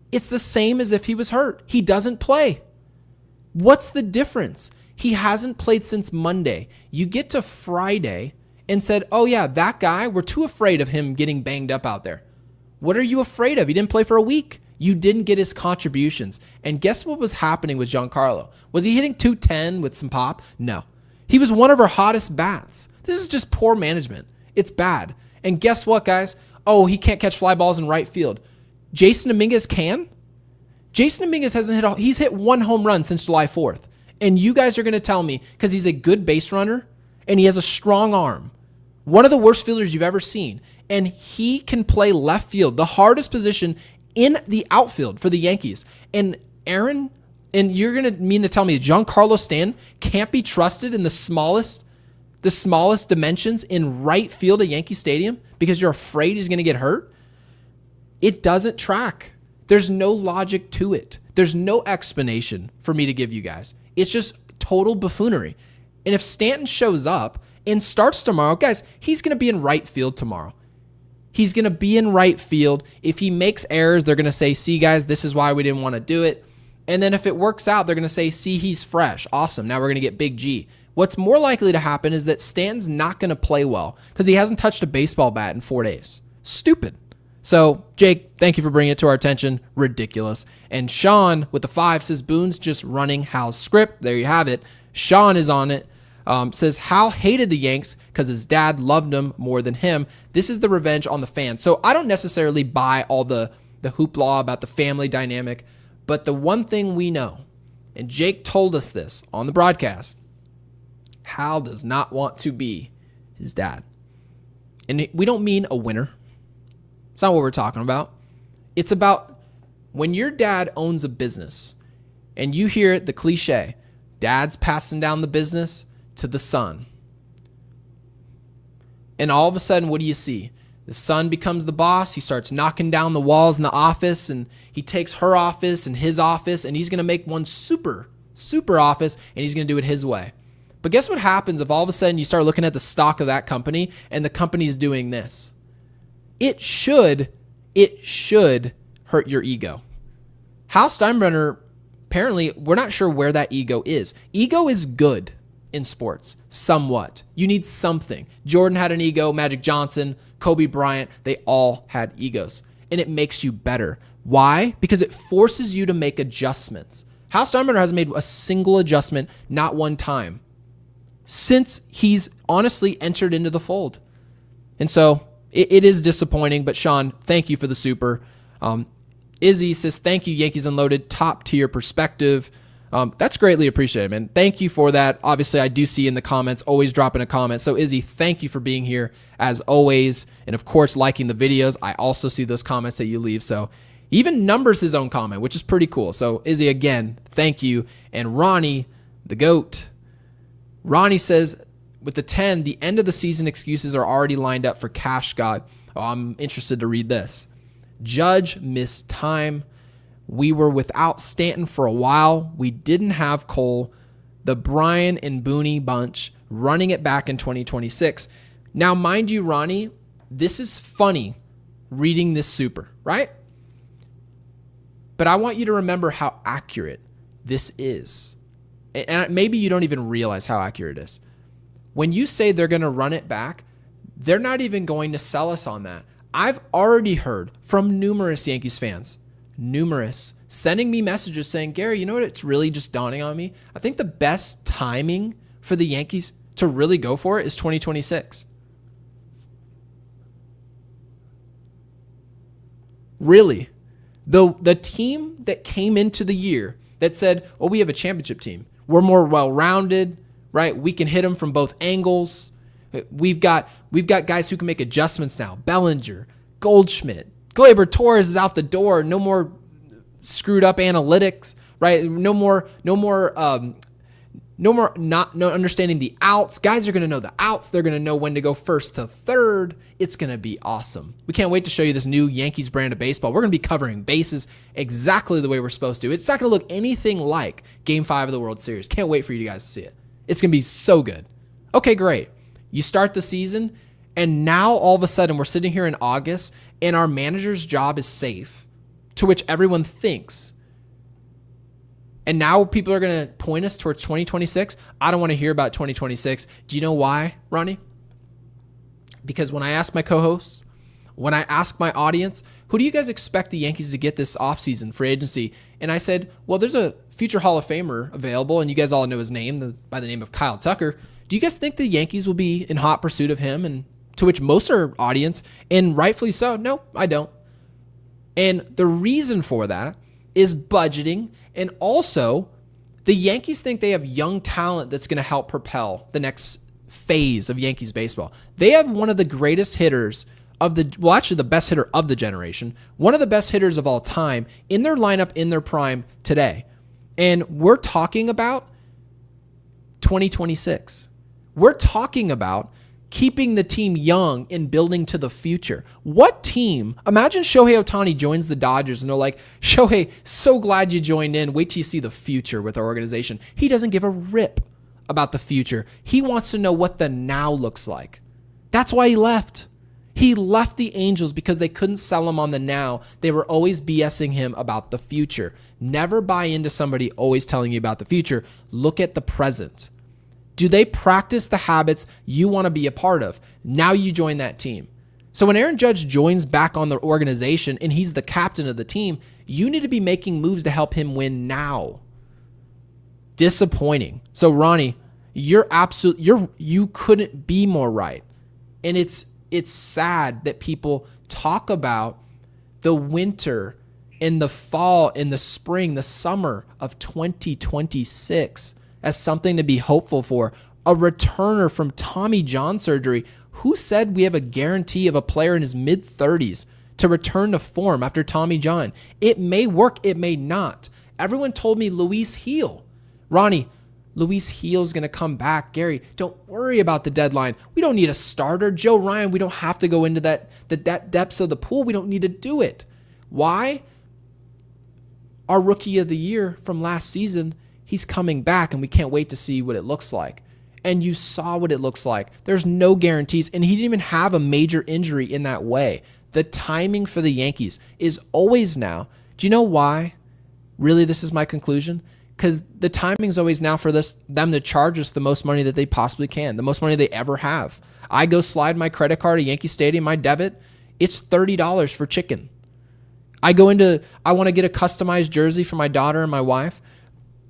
It's the same as if he was hurt. He doesn't play. What's the difference? He hasn't played since Monday. You get to Friday and said, oh yeah, that guy, we're too afraid of him getting banged up out there. What are you afraid of? He didn't play for a week. You didn't get his contributions. And guess what was happening with Giancarlo? Was he hitting 210 with some pop? No. He was one of our hottest bats. This is just poor management. It's bad. And guess what, guys? Oh, he can't catch fly balls in right field. Jason Dominguez can? Jason Dominguez he's hit 1 home run since July 4th. And you guys are going to tell me, because he's a good base runner and he has a strong arm, one of the worst fielders you've ever seen, and he can play left field, the hardest position in the outfield for the Yankees. And Aaron, and you're going to mean to tell me Giancarlo Stanton can't be trusted in the smallest dimensions in right field at Yankee Stadium because you're afraid he's going to get hurt? It doesn't track. There's no logic to it. There's no explanation for me to give you guys. It's just total buffoonery. And if Stanton shows up and starts tomorrow, guys, he's going to be in right field tomorrow. He's going to be in right field. If he makes errors, they're going to say, see, guys, this is why we didn't want to do it. And then if it works out, they're going to say, see, he's fresh. Awesome. Now we're going to get Big G. What's more likely to happen is that Stanton's not going to play well because he hasn't touched a baseball bat in 4 days. Stupid. So, Jake, thank you for bringing it to our attention. Ridiculous. And Sean with the 5 says, Boone's just running Hal's script. There you have it. Sean is on it. Says, Hal hated the Yanks because his dad loved him more than him. This is the revenge on the fans. So I don't necessarily buy all the hoopla about the family dynamic, but the one thing we know, and Jake told us this on the broadcast, Hal does not want to be his dad. And we don't mean a winner. It's not what we're talking about. It's about when your dad owns a business and you hear the cliche, dad's passing down the business to the son. And all of a sudden, what do you see? The son becomes the boss. He starts knocking down the walls in the office, and he takes her office and his office, and he's going to make one super office, and he's going to do it his way. But guess what happens if all of a sudden you start looking at the stock of that company and the company's doing this? It should hurt your ego. Hal Steinbrenner, apparently, we're not sure where that ego is. Ego is good in sports, somewhat. You need something. Jordan had an ego, Magic Johnson, Kobe Bryant, they all had egos. And it makes you better. Why? Because it forces you to make adjustments. Hal Steinbrenner hasn't made a single adjustment, not one time, since he's honestly entered into the fold. And so it is disappointing, but Sean, thank you for the super. Izzy says, thank you, Yankees Unloaded, top tier perspective. That's greatly appreciated, man. Thank you for that. Obviously, I do see in the comments, always dropping a comment. So Izzy, thank you for being here as always. And of course, liking the videos. I also see those comments that you leave. So even numbers his own comment, which is pretty cool. So Izzy, again, thank you. And Ronnie, the GOAT. Ronnie says, with the 10, the end of the season excuses are already lined up for Cash God. Oh, I'm interested to read this. Judge missed time. We were without Stanton for a while. We didn't have Cole. The Brian and Boone bunch running it back in 2026. Now, mind you, Ronnie, this is funny reading this super, right? But I want you to remember how accurate this is. And maybe you don't even realize how accurate it is. When you say they're going to run it back, they're not even going to sell us on that. I've already heard from numerous Yankees fans, sending me messages saying, Gary, you know what? It's really just dawning on me. I think the best timing for the Yankees to really go for it is 2026. Really. The team that came into the year that said, well, we have a championship team. We're more well-rounded, right? We can hit them from both angles. We've got guys who can make adjustments now. Bellinger, Goldschmidt, Gleyber Torres is out the door. No more screwed up analytics, right? No more not understanding the outs. Guys are going to know the outs. They're going to know when to go first to third. It's going to be awesome. We can't wait to show you this new Yankees brand of baseball. We're going to be covering bases exactly the way we're supposed to. It's not going to look anything like Game 5 of the World Series. Can't wait for you guys to see it. It's going to be so good. Okay, great. You start the season, and now all of a sudden we're sitting here in August, and our manager's job is safe, to which everyone thinks. And now people are going to point us towards 2026. I don't want to hear about 2026. Do you know why, Ronnie? Because when I ask my co-hosts, when I ask my audience, who do you guys expect the Yankees to get this offseason for agency? And I said, well, there's a future Hall of Famer available, and you guys all know his name by the name of Kyle Tucker. Do you guys think the Yankees will be in hot pursuit of him? And to which most of our audience, and rightfully so, no, I don't. And the reason for that is budgeting, and also the Yankees think they have young talent that's going to help propel the next phase of Yankees baseball. They have one of the greatest hitters actually the best hitter of the generation, one of the best hitters of all time in their lineup in their prime today. And we're talking about 2026. We're talking about keeping the team young and building to the future. What team? Imagine Shohei Ohtani joins the Dodgers and they're like, Shohei, so glad you joined in. Wait till you see the future with our organization. He doesn't give a rip about the future. He wants to know what the now looks like. That's why he left. He left the Angels because they couldn't sell him on the now. They were always BSing him about the future. Never buy into somebody always telling you about the future. Look at the present. Do they practice the habits you want to be a part of? Now you join that team. So when Aaron Judge joins back on the organization and he's the captain of the team, you need to be making moves to help him win now. Disappointing. So Ronnie, you couldn't be more right. And it's sad that people talk about the winter and the fall and the spring, the summer of 2026 as something to be hopeful for. A returner from Tommy John surgery. Who said we have a guarantee of a player in his mid-30s to return to form after Tommy John? It may work, it may not. Everyone told me Luis Heel. Ronnie, Luis Gil's going to come back. Gary, don't worry about the deadline. We don't need a starter. Joe Ryan, we don't have to go into the depths of the pool. We don't need to do it. Why? Our rookie of the year from last season, he's coming back, and we can't wait to see what it looks like. And you saw what it looks like. There's no guarantees, and he didn't even have a major injury in that way. The timing for the Yankees is always now. Do you know why? Really, this is my conclusion. Because the timing is always now for them to charge us the most money that they possibly can, the most money they ever have. I go slide my credit card at Yankee Stadium, my debit, it's $30 for chicken. I want to get a customized jersey for my daughter and my wife.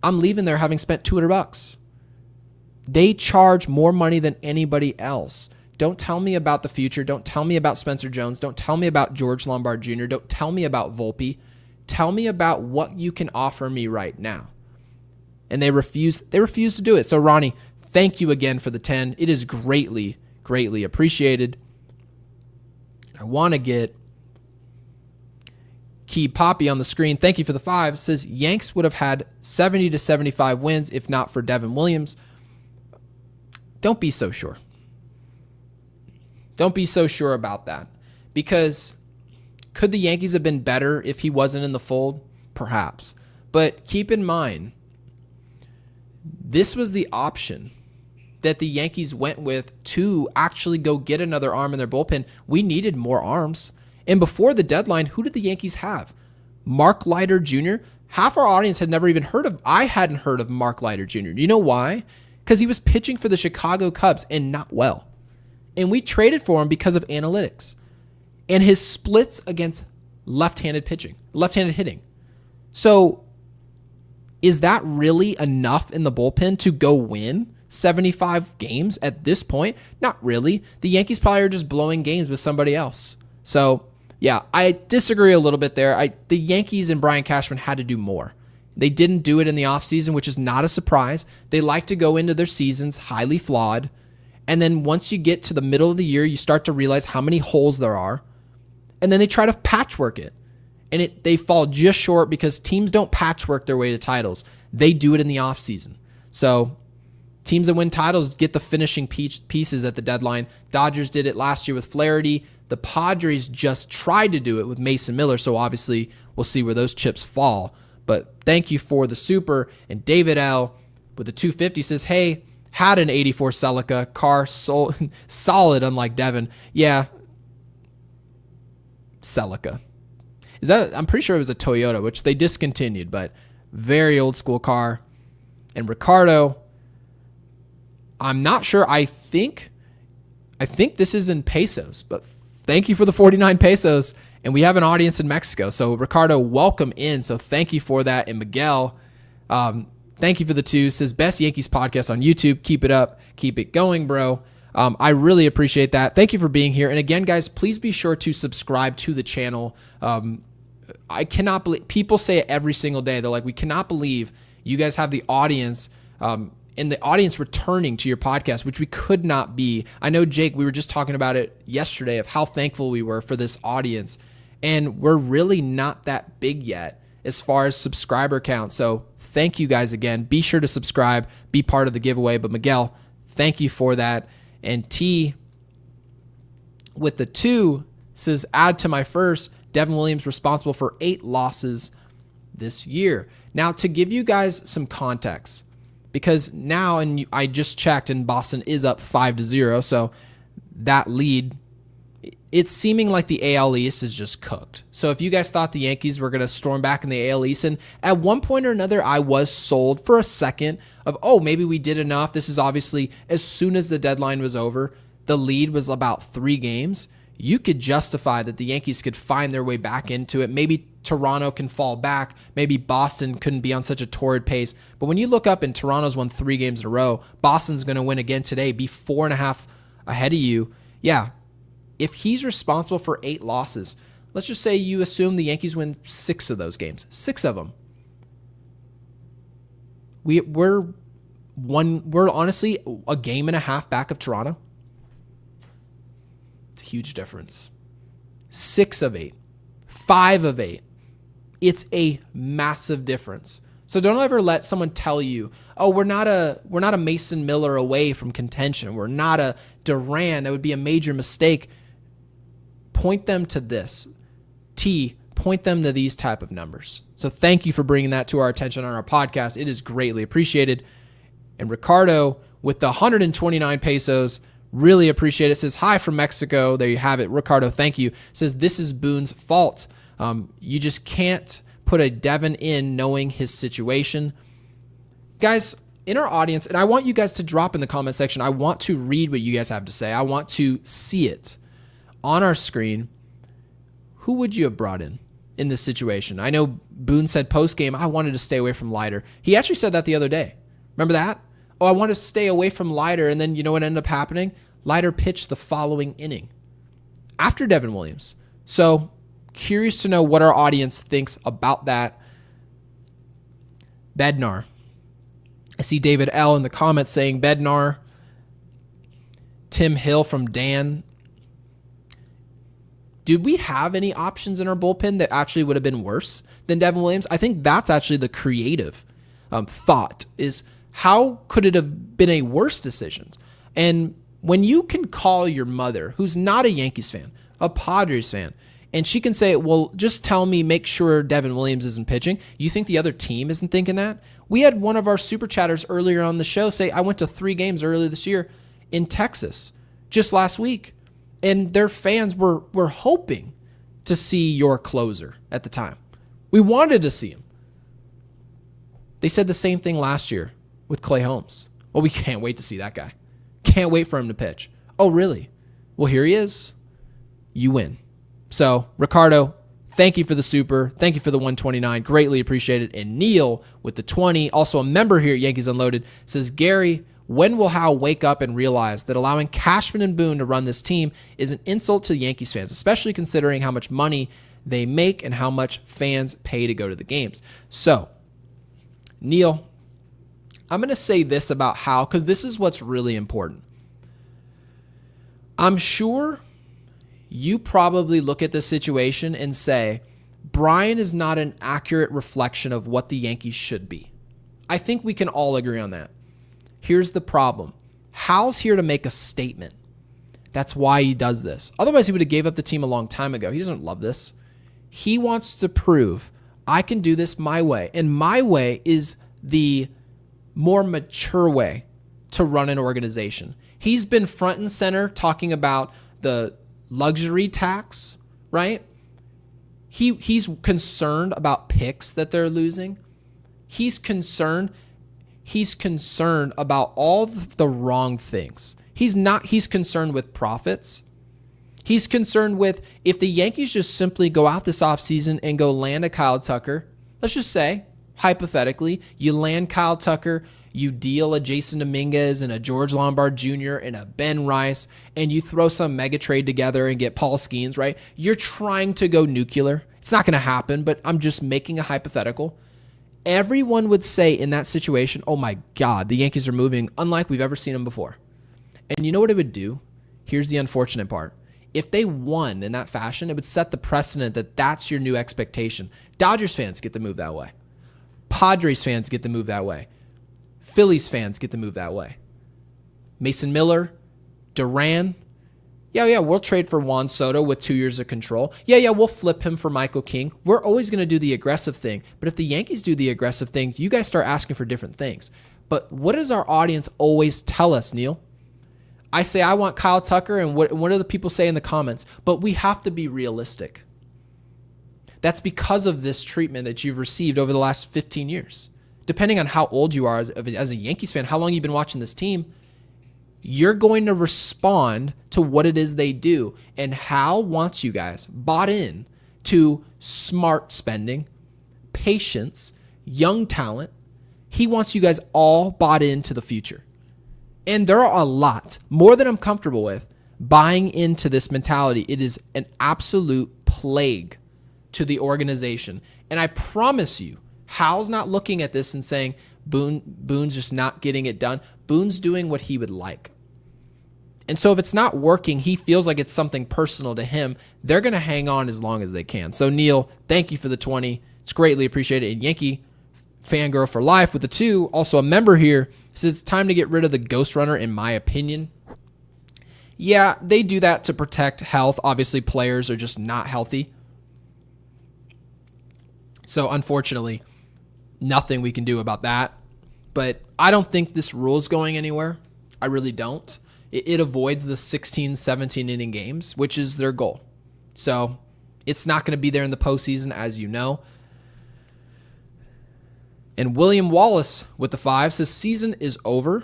I'm leaving there having spent $200. They charge more money than anybody else. Don't tell me about the future. Don't tell me about Spencer Jones. Don't tell me about George Lombard Jr. Don't tell me about Volpe. Tell me about what you can offer me right now. And they refuse to do it. So Ronnie, thank you again for the 10. It is greatly, greatly appreciated. I want to get Key Poppy on the screen. Thank you for the 5. Says Yanks would have had 70 to 75 wins if not for Devin Williams. Don't be so sure. Don't be so sure about that. Because could the Yankees have been better if he wasn't in the fold? Perhaps. But keep in mind, this was the option that the Yankees went with to actually go get another arm in their bullpen. We needed more arms. And before the deadline, who did the Yankees have? Mark Leiter Jr. Half our audience had never even heard of. I hadn't heard of Mark Leiter Jr. Do you know why? Because he was pitching for the Chicago Cubs and not well. And we traded for him because of analytics and his splits against left-handed hitting. So is that really enough in the bullpen to go win 75 games at this point? Not really. The Yankees probably are just blowing games with somebody else. So, yeah, I disagree a little bit there. The Yankees and Brian Cashman had to do more. They didn't do it in the offseason, which is not a surprise. They like to go into their seasons highly flawed. And then once you get to the middle of the year, you start to realize how many holes there are. And then they try to patchwork it. And they fall just short because teams don't patchwork their way to titles. They do it in the offseason. So teams that win titles get the finishing pieces at the deadline. Dodgers did it last year with Flaherty. The Padres just tried to do it with Mason Miller. So obviously we'll see where those chips fall. But thank you for the super. And David L. with the 250 says, hey, had an 84 Celica car, solid unlike Devin. Yeah, Celica. I'm pretty sure it was a Toyota, which they discontinued, but very old school car. And Ricardo, I'm not sure. I think this is in pesos, but thank you for the 49 pesos. And we have an audience in Mexico. So Ricardo, welcome in. So thank you for that. And Miguel, thank you for the 2. Says best Yankees podcast on YouTube. Keep it up. Keep it going, bro. I really appreciate that. Thank you for being here. And again, guys, please be sure to subscribe to the channel. I cannot believe, people say it every single day. They're like, we cannot believe you guys have the audience, and the audience returning to your podcast, which we could not be. I know, Jake, we were just talking about it yesterday of how thankful we were for this audience. And we're really not that big yet as far as subscriber count. So thank you guys again. Be sure to subscribe, be part of the giveaway. But Miguel, thank you for that. And T with the 2 says, add to my first, Devin Williams responsible for 8 losses this year. Now, to give you guys some context, because now, and I just checked, and Boston is up 5-0, so that lead, it's seeming like the AL East is just cooked. So if you guys thought the Yankees were going to storm back in the AL East, and at one point or another, I was sold for a second of, oh, maybe we did enough. This is obviously, as soon as the deadline was over, the lead was about 3 games. You could justify that the Yankees could find their way back into it. Maybe Toronto can fall back. Maybe Boston couldn't be on such a torrid pace. But when you look up and Toronto's won 3 games in a row, Boston's going to win again today, be 4.5 ahead of you. Yeah, if he's responsible for 8 losses, let's just say you assume the Yankees win 6 of those games. 6 of them. We're honestly a game and a half back of Toronto. It's a huge difference. 6 of 8. 5 of 8. It's a massive difference. So don't ever let someone tell you, oh, we're not a Mason Miller away from contention. We're not a Duran. That would be a major mistake. Point them to this. Point them to these type of numbers. So thank you for bringing that to our attention on our podcast. It is greatly appreciated. And Ricardo with the 129 pesos, really appreciate it. Says, hi from Mexico. There you have it. Ricardo, thank you. Says, this is Boone's fault. You just can't put a Devin in knowing his situation. Guys, in our audience, and I want you guys to drop in the comment section. I want to read what you guys have to say. I want to see it on our screen. Who would you have brought in this situation? I know Boone said post-game, I wanted to stay away from Leiter. He actually said that the other day. Remember that? Oh, I want to stay away from Leiter. And then you know what ended up happening? Leiter pitched the following inning after Devin Williams. So curious to know what our audience thinks about that. Bednar. I see David L. in the comments saying Bednar. Tim Hill from Dan. Did we have any options in our bullpen that actually would have been worse than Devin Williams? I think that's actually the creative thought is how could it have been a worse decision? And when you can call your mother, who's not a Yankees fan, a Padres fan, and she can say, well, just tell me, make sure Devin Williams isn't pitching. You think the other team isn't thinking that? We had one of our super chatters earlier on the show say, I went to 3 games earlier this year in Texas just last week. And their fans were hoping to see your closer at the time. We wanted to see him. They said the same thing last year with Clay Holmes. Well, we can't wait to see that guy. Can't wait for him to pitch. Oh, really? Well, here he is. You win. So, Ricardo, thank you for the super. Thank you for the 129. Greatly appreciated. And Neil with the 20, also a member here at Yankees Unloaded, says, Gary, when will Hal wake up and realize that allowing Cashman and Boone to run this team is an insult to Yankees fans, especially considering how much money they make and how much fans pay to go to the games? So, Neil, I'm going to say this about Hal because this is what's really important. I'm sure you probably look at this situation and say, Brian is not an accurate reflection of what the Yankees should be. I think we can all agree on that. Here's the problem. Hal's here to make a statement. That's why he does this. Otherwise, he would have gave up the team a long time ago. He doesn't love this. He wants to prove, I can do this my way. And my way is the more mature way to run an organization. He's been front and center talking about the luxury tax, right? He's concerned about picks that they're losing. He's concerned about all the wrong things. He's concerned with profits. He's concerned with if the Yankees just simply go out this offseason and go land a Kyle Tucker, let's just say, hypothetically, you land Kyle Tucker, you deal a Jason Dominguez and a George Lombard Jr. and a Ben Rice, and you throw some mega trade together and get Paul Skeens, right? You're trying to go nuclear. It's not going to happen, but I'm just making a hypothetical. Everyone would say in that situation, oh my God, the Yankees are moving unlike we've ever seen them before. And you know what it would do? Here's the unfortunate part. If they won in that fashion, it would set the precedent that that's your new expectation. Dodgers fans get to move that way. Padres fans get to move that way. Phillies fans get to move that way. Mason Miller, Duran, yeah, we'll trade for Juan Soto with 2 years of control. Yeah, we'll flip him for Michael King. We're always going to do the aggressive thing. But if the Yankees do the aggressive things, you guys start asking for different things. But what does our audience always tell us, Neil? I say I want Kyle Tucker, and what do the people say in the comments? But we have to be realistic. That's because of this treatment that you've received over the last 15 years. Depending on how old you are as a Yankees fan, how long you've been watching this team, you're going to respond to what it is they do. And Hal wants you guys bought in to smart spending, patience, young talent. He wants you guys all bought into the future. And there are a lot, more than I'm comfortable with, buying into this mentality. It is an absolute plague to the organization. And I promise you, Hal's not looking at this and saying, Boone's just not getting it done. Boone's doing what he would like. And so if it's not working, he feels like it's something personal to him. They're going to hang on as long as they can. So Neil, thank you for the 20. It's greatly appreciated. And Fangirl for Life with the 2, also a member here, says it's time to get rid of the Ghost Runner, in my opinion. Yeah, they do that to protect health. Obviously, players are just not healthy. So, unfortunately, nothing we can do about that. But I don't think this rule is going anywhere. I really don't. It avoids the 16, 17 inning games, which is their goal. So, it's not going to be there in the postseason, as you know. And William Wallace with the 5 says season is over.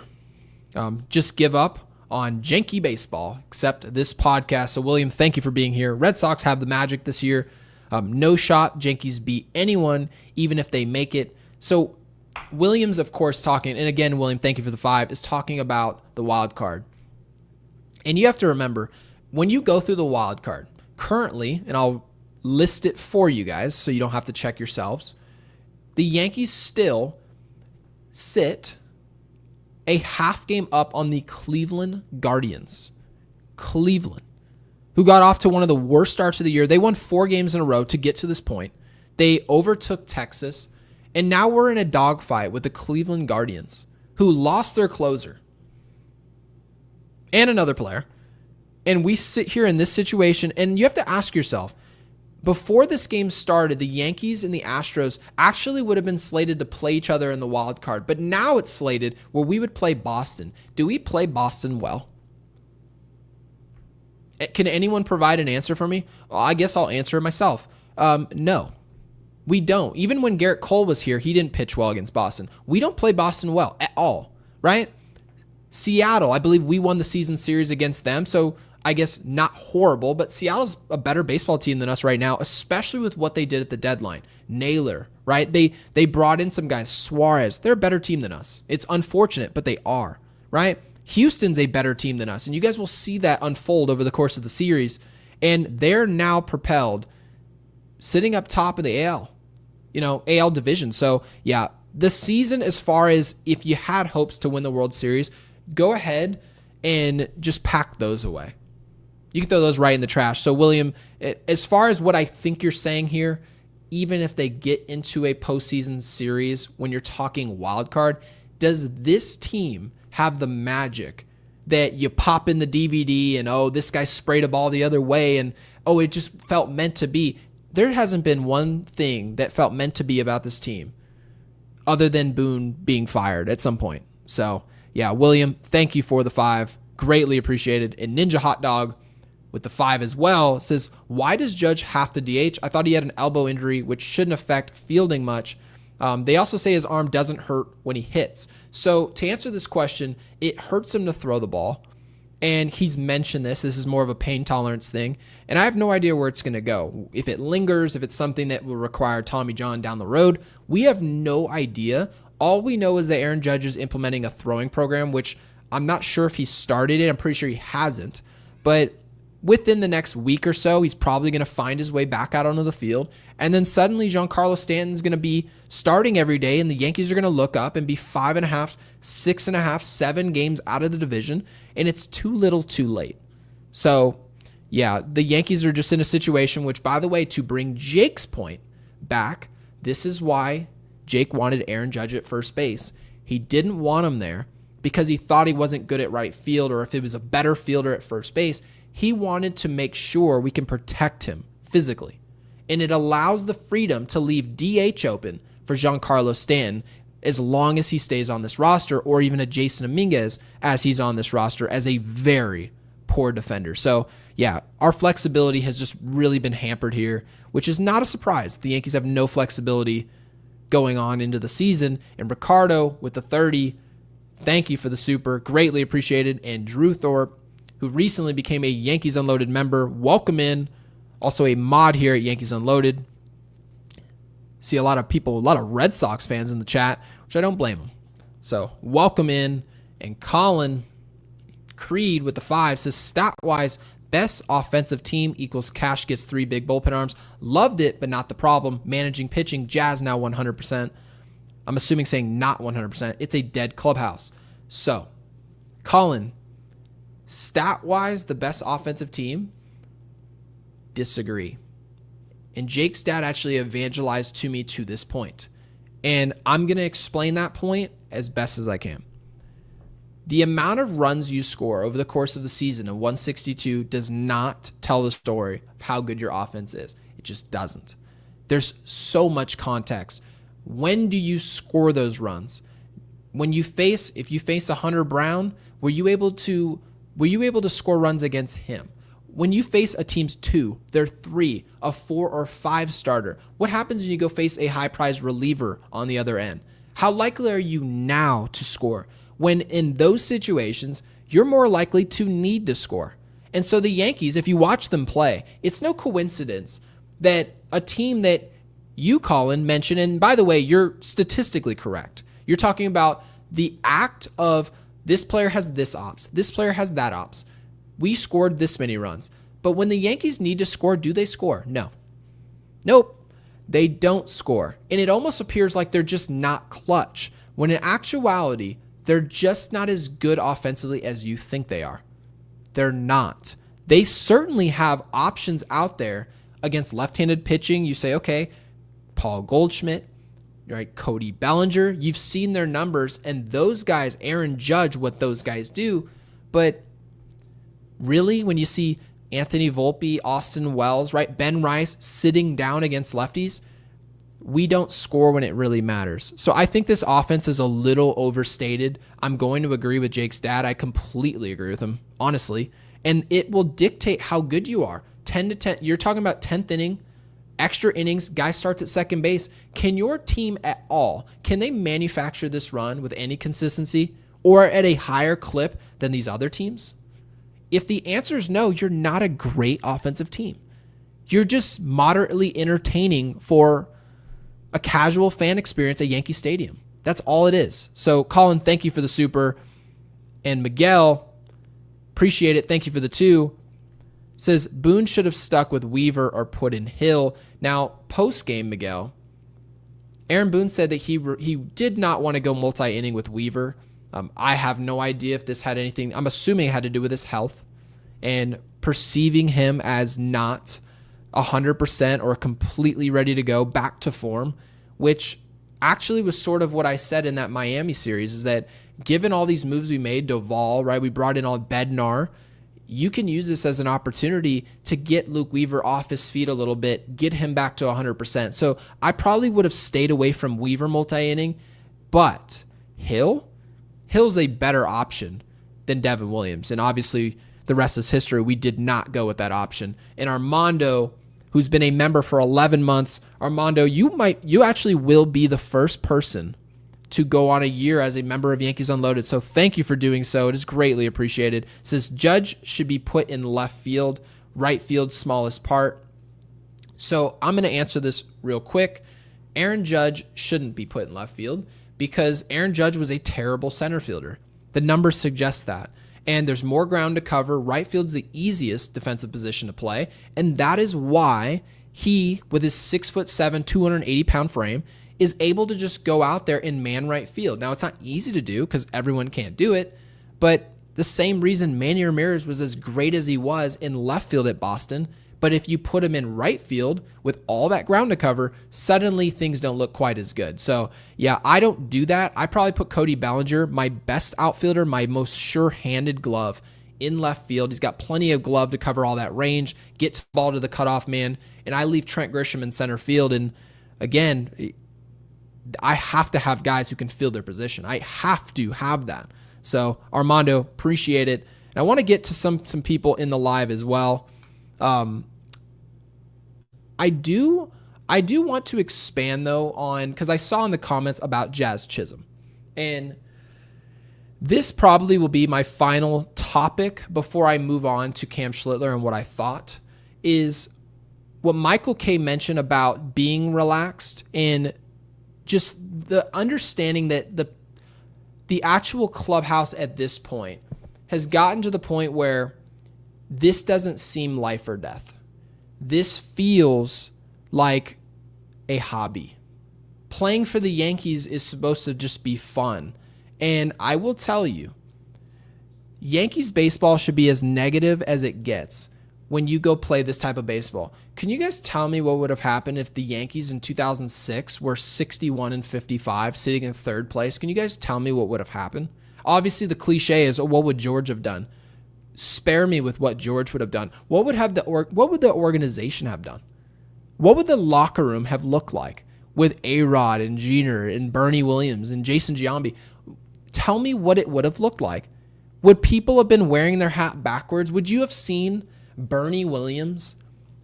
Just give up on janky baseball, except this podcast. So, William, thank you for being here. Red Sox have the magic this year. No shot. Yankees beat anyone, even if they make it. So, Williams, of course, talking, and again, William, thank you for the 5, is talking about the wild card. And you have to remember, when you go through the wild card, currently, and I'll list it for you guys so you don't have to check yourselves, the Yankees still sit a half game up on the Cleveland Guardians. Cleveland, who got off to one of the worst starts of the year. They won 4 games in a row to get to this point. They overtook Texas, and now we're in a dogfight with the Cleveland Guardians, who lost their closer and another player. And we sit here in this situation, and you have to ask yourself, before this game started, the Yankees and the Astros actually would have been slated to play each other in the wild card. But now it's slated where we would play Boston. Do we play Boston well? Can anyone provide an answer for me? Well, I guess I'll answer it myself. No, we don't. Even when Garrett Cole was here, he didn't pitch well against Boston. We don't play Boston well at all, right? Seattle, I believe we won the season series against them. So I guess not horrible, but Seattle's a better baseball team than us right now, especially with what they did at the deadline. Naylor, right? They brought in some guys. Suarez, they're a better team than us. It's unfortunate, but they are, right? Houston's a better team than us, and you guys will see that unfold over the course of the series, and they're now propelled sitting up top in the AL division. So, yeah, the season, as far as if you had hopes to win the World Series, go ahead and just pack those away. You can throw those right in the trash. So, William, as far as what I think you're saying here, even if they get into a postseason series, when you're talking wild card, does this team have the magic that you pop in the DVD and, oh, this guy sprayed a ball the other way and, oh, it just felt meant to be? There hasn't been one thing that felt meant to be about this team other than Boone being fired at some point. So, yeah, William, thank you for the 5. Greatly appreciated. And Ninja Hot Dog with the 5 as well says, why does Judge have to DH? I thought he had an elbow injury, which shouldn't affect fielding much. They also say his arm doesn't hurt when he hits. So to answer this question, it hurts him to throw the ball. And he's mentioned this. This is more of a pain tolerance thing. And I have no idea where it's going to go. If it lingers, if it's something that will require Tommy John down the road, we have no idea. All we know is that Aaron Judge is implementing a throwing program, which I'm not sure if he started it. I'm pretty sure he hasn't. But within the next week or so, he's probably going to find his way back out onto the field. And then suddenly Giancarlo Stanton's going to be starting every day, and the Yankees are going to look up and be 5.5, 6.5, 7 games out of the division, and it's too little too late. So, yeah, the Yankees are just in a situation which, by the way, to bring Jake's point back, this is why Jake wanted Aaron Judge at first base. He didn't want him there because he thought he wasn't good at right field, or if it was a better fielder at first base. He wanted to make sure we can protect him physically. And it allows the freedom to leave DH open for Giancarlo Stanton as long as he stays on this roster, or even a Jason Dominguez as he's on this roster as a very poor defender. So, yeah, our flexibility has just really been hampered here, which is not a surprise. The Yankees have no flexibility going on into the season. And Ricardo with the 30, thank you for the super. Greatly appreciated. And Drew Thorpe, who recently became a Yankees Unloaded member. Welcome in. Also a mod here at Yankees Unloaded. See a lot of people, a lot of Red Sox fans in the chat, which I don't blame them. So welcome in. And Colin Creed with the 5 says, stat-wise, best offensive team equals Cash gets 3 big bullpen arms. Loved it, but not the problem. Managing pitching, Jazz now 100%. I'm assuming saying not 100%. It's a dead clubhouse. So, Colin, stat-wise, the best offensive team? Disagree. And Jake's dad actually evangelized to me to this point. And I'm going to explain that point as best as I can. The amount of runs you score over the course of the season of 162 does not tell the story of how good your offense is. It just doesn't. There's so much context. When do you score those runs? If you face a Hunter Brown, were you able to score runs against him? When you face a team's 2, their 3, a 4 or 5 starter, what happens when you go face a high-priced reliever on the other end? How likely are you now to score? When in those situations, you're more likely to need to score. And so the Yankees, if you watch them play, it's no coincidence that a team that you, Colin, mentioned, and by the way, you're statistically correct. You're talking about the act of this player has this ops, this player has that ops. We scored this many runs. But when the Yankees need to score, do they score? No. Nope. They don't score. And it almost appears like they're just not clutch, when in actuality, they're just not as good offensively as you think they are. They're not. They certainly have options out there against left-handed pitching. You say, okay, Paul Goldschmidt, right? Cody Bellinger. You've seen their numbers, and those guys, Aaron Judge, what those guys do. But really, when you see Anthony Volpe, Austin Wells, right? Ben Rice sitting down against lefties, we don't score when it really matters. So I think this offense is a little overstated. I'm going to agree with Jake's dad. I completely agree with him, honestly. And it will dictate how good you are. 10 to 10. You're talking about 10th inning, extra innings, guy starts at second base. Can your team at all, can they manufacture this run with any consistency or at a higher clip than these other teams? If the answer is no, you're not a great offensive team. You're just moderately entertaining for a casual fan experience at Yankee Stadium. That's all it is. So, Colin, thank you for the super. And Miguel, appreciate it. Thank you for the 2. Says Boone should have stuck with Weaver or put in Hill. Now, post-game, Miguel, Aaron Boone said that he did not want to go multi-inning with Weaver. I have no idea if this had anything. I'm assuming it had to do with his health and perceiving him as not 100% or completely ready to go back to form, which actually was sort of what I said in that Miami series, is that given all these moves we made, Doval, right? We brought in all Bednar. You can use this as an opportunity to get Luke Weaver off his feet a little bit, get him back to 100%. So I probably would have stayed away from Weaver multi-inning, but Hill's a better option than Devin Williams. And obviously the rest is history. We did not go with that option. And Armando, who's been a member for 11 months, Armando, you actually will be the first person to go on a year as a member of Yankees Unloaded. So thank you for doing so. It is greatly appreciated. It says Judge should be put in left field, right field, smallest part. So I'm going to answer this real quick. Aaron Judge shouldn't be put in left field because Aaron Judge was a terrible center fielder. The numbers suggest that. And there's more ground to cover. Right field's the easiest defensive position to play. And that is why he, with his 6'7", 280-pound frame, is able to just go out there and man right field. Now, it's not easy to do because everyone can't do it, but the same reason Manny Ramirez was as great as he was in left field at Boston, but if you put him in right field with all that ground to cover, suddenly things don't look quite as good. So, yeah, I don't do that. I probably put Cody Bellinger, my best outfielder, my most sure-handed glove, in left field. He's got plenty of glove to cover all that range, get the ball to the cutoff man, and I leave Trent Grisham in center field. And again, I have to have guys who can field their position. I have to have that. So, Armando, appreciate it. And I want to get to some people in the live as well. I do want to expand, though, on, because I saw in the comments about Jazz Chisholm. And this probably will be my final topic before I move on to Cam Schlitler and what I thought, is what Michael K. mentioned about being relaxed and just the understanding that the actual clubhouse at this point has gotten to the point where this doesn't seem life or death. This feels like a hobby. Playing for the Yankees is supposed to just be fun. And I will tell you, Yankees baseball should be as negative as it gets. when you go play this type of baseball. Can you guys tell me what would have happened if the Yankees in 2006 were 61-55, sitting in third place? Can you guys tell me what would have happened? Obviously, the cliche is, what would George have done? Spare me with what George would have done. What would the organization have done? What would the locker room have looked like with A-Rod and Jeter and Bernie Williams and Jason Giambi? Tell me what it would have looked like. Would people have been wearing their hat backwards? Would you have seen Bernie Williams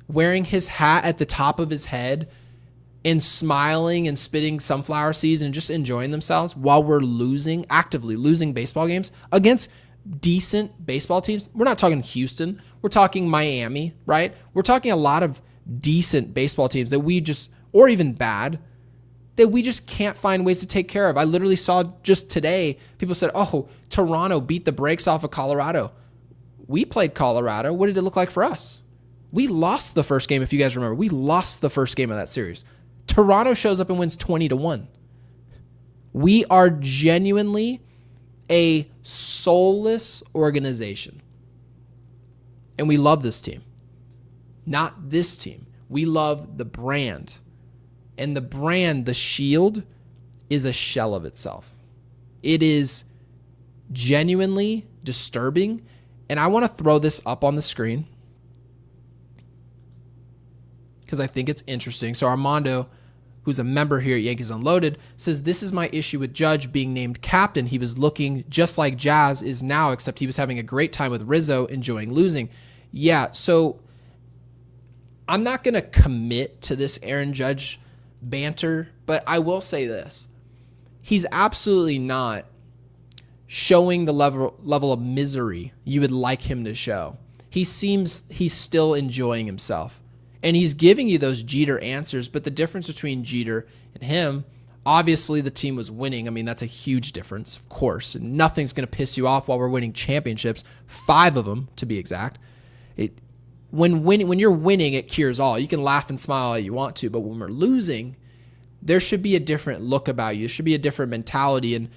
wearing his hat at the top of his head and smiling and spitting sunflower seeds and just enjoying themselves while we're actively losing baseball games against decent baseball teams? We're not talking Houston. We're talking Miami, right? We're talking a lot of decent baseball teams that or even bad, that we just can't find ways to take care of. I literally saw just today, people said, oh, Toronto beat the brakes off of Colorado. We played Colorado. What did it look like for us? We lost the first game, if you guys remember. We lost the first game of that series. Toronto shows up and wins 20-1. We are genuinely a soulless organization. And we love this team. Not this team. We love the brand. And the brand, the shield, is a shell of itself. It is genuinely disturbing. And I want to throw this up on the screen because I think it's interesting. So Armando, who's a member here at Yankees Unloaded, says, this is my issue with Judge being named captain. He was looking just like Jazz is now, except he was having a great time with Rizzo, enjoying losing. Yeah, so I'm not going to commit to this Aaron Judge banter, but I will say this. He's absolutely not showing the level of misery you would like him to show. He seems he's still enjoying himself. And he's giving you those Jeter answers, but the difference between Jeter and him, obviously the team was winning. I mean, that's a huge difference, of course. And nothing's going to piss you off while we're winning championships, 5 of them to be exact. When you're winning, it cures all. You can laugh and smile all you want to, but when we're losing, there should be a different look about you. There should be a different mentality. And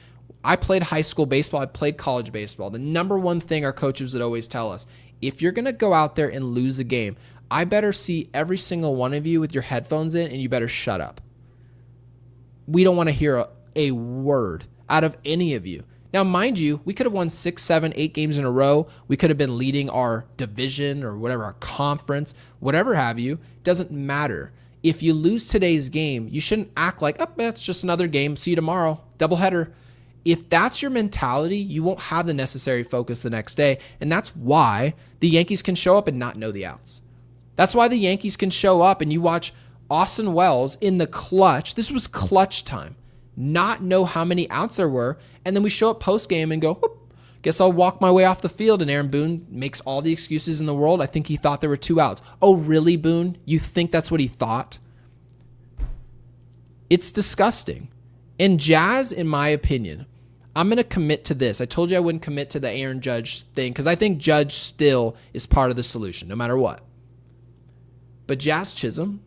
I played high school baseball. I played college baseball. The number one thing our coaches would always tell us, if you're going to go out there and lose a game, I better see every single one of you with your headphones in, and you better shut up. We don't want to hear a word out of any of you. Now, mind you, we could have won 6, 7, 8 games in a row. We could have been leading our division or whatever, our conference, whatever have you. Doesn't matter. If you lose today's game, you shouldn't act like, oh, that's just another game. See you tomorrow. Doubleheader. If that's your mentality, you won't have the necessary focus the next day. And that's why the Yankees can show up and not know the outs. That's why the Yankees can show up and you watch Austin Wells in the clutch. This was clutch time. Not know how many outs there were. And then we show up post-game and go, whoop, guess I'll walk my way off the field. And Aaron Boone makes all the excuses in the world. I think he thought there were 2 outs. Oh, really, Boone? You think that's what he thought? It's disgusting. And Jazz, in my opinion, I'm going to commit to this. I told you I wouldn't commit to the Aaron Judge thing because I think Judge still is part of the solution, no matter what. But Jazz Chisholm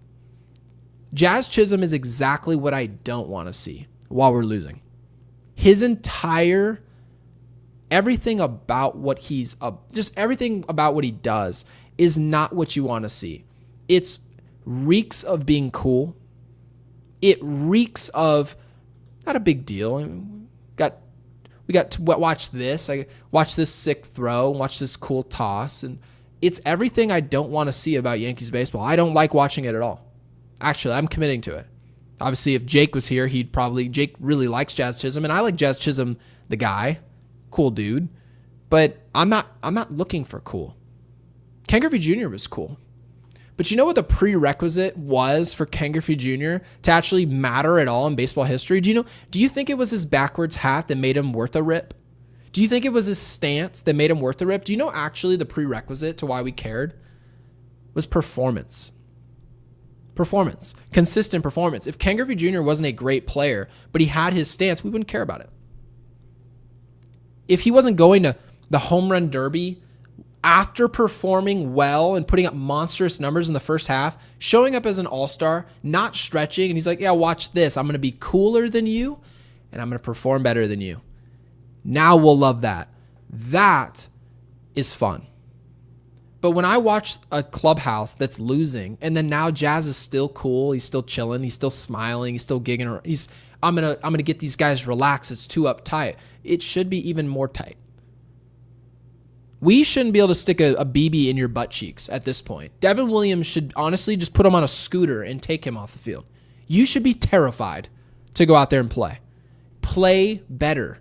is exactly what I don't want to see while we're losing. His entire, everything about what he's, just everything about what he does is not what you want to see. It's reeks of being cool. It reeks of, not a big deal. I mean, we got to watch this. I watch this sick throw, watch this cool toss, and it's everything I don't want to see about Yankees baseball. I don't like watching it at all. Actually, I'm committing to it. Obviously, if Jake was here, Jake really likes Jazz Chisholm, and I like Jazz Chisholm, the guy, cool dude, but I'm not looking for cool. Ken Griffey Jr. was cool. But you know what the prerequisite was for Ken Griffey Jr. to actually matter at all in baseball history? Do you think it was his backwards hat that made him worth a rip? Do you think it was his stance that made him worth the rip? Do you know actually the prerequisite to why we cared was performance? Performance. Consistent performance. If Ken Griffey Jr. wasn't a great player, but he had his stance, we wouldn't care about it. If he wasn't going to the home run derby after performing well and putting up monstrous numbers in the first half, showing up as an all-star, not stretching, and he's like, yeah, watch this. I'm going to be cooler than you, and I'm going to perform better than you. Now we'll love that. That is fun. But when I watch a clubhouse that's losing, and then now Jazz is still cool, he's still chilling, he's still smiling, he's still gigging around. I'm gonna get these guys relaxed. It's too uptight. It should be even more tight. We shouldn't be able to stick a BB in your butt cheeks at this point. Devin Williams should honestly just put him on a scooter and take him off the field. You should be terrified to go out there and play. Play better.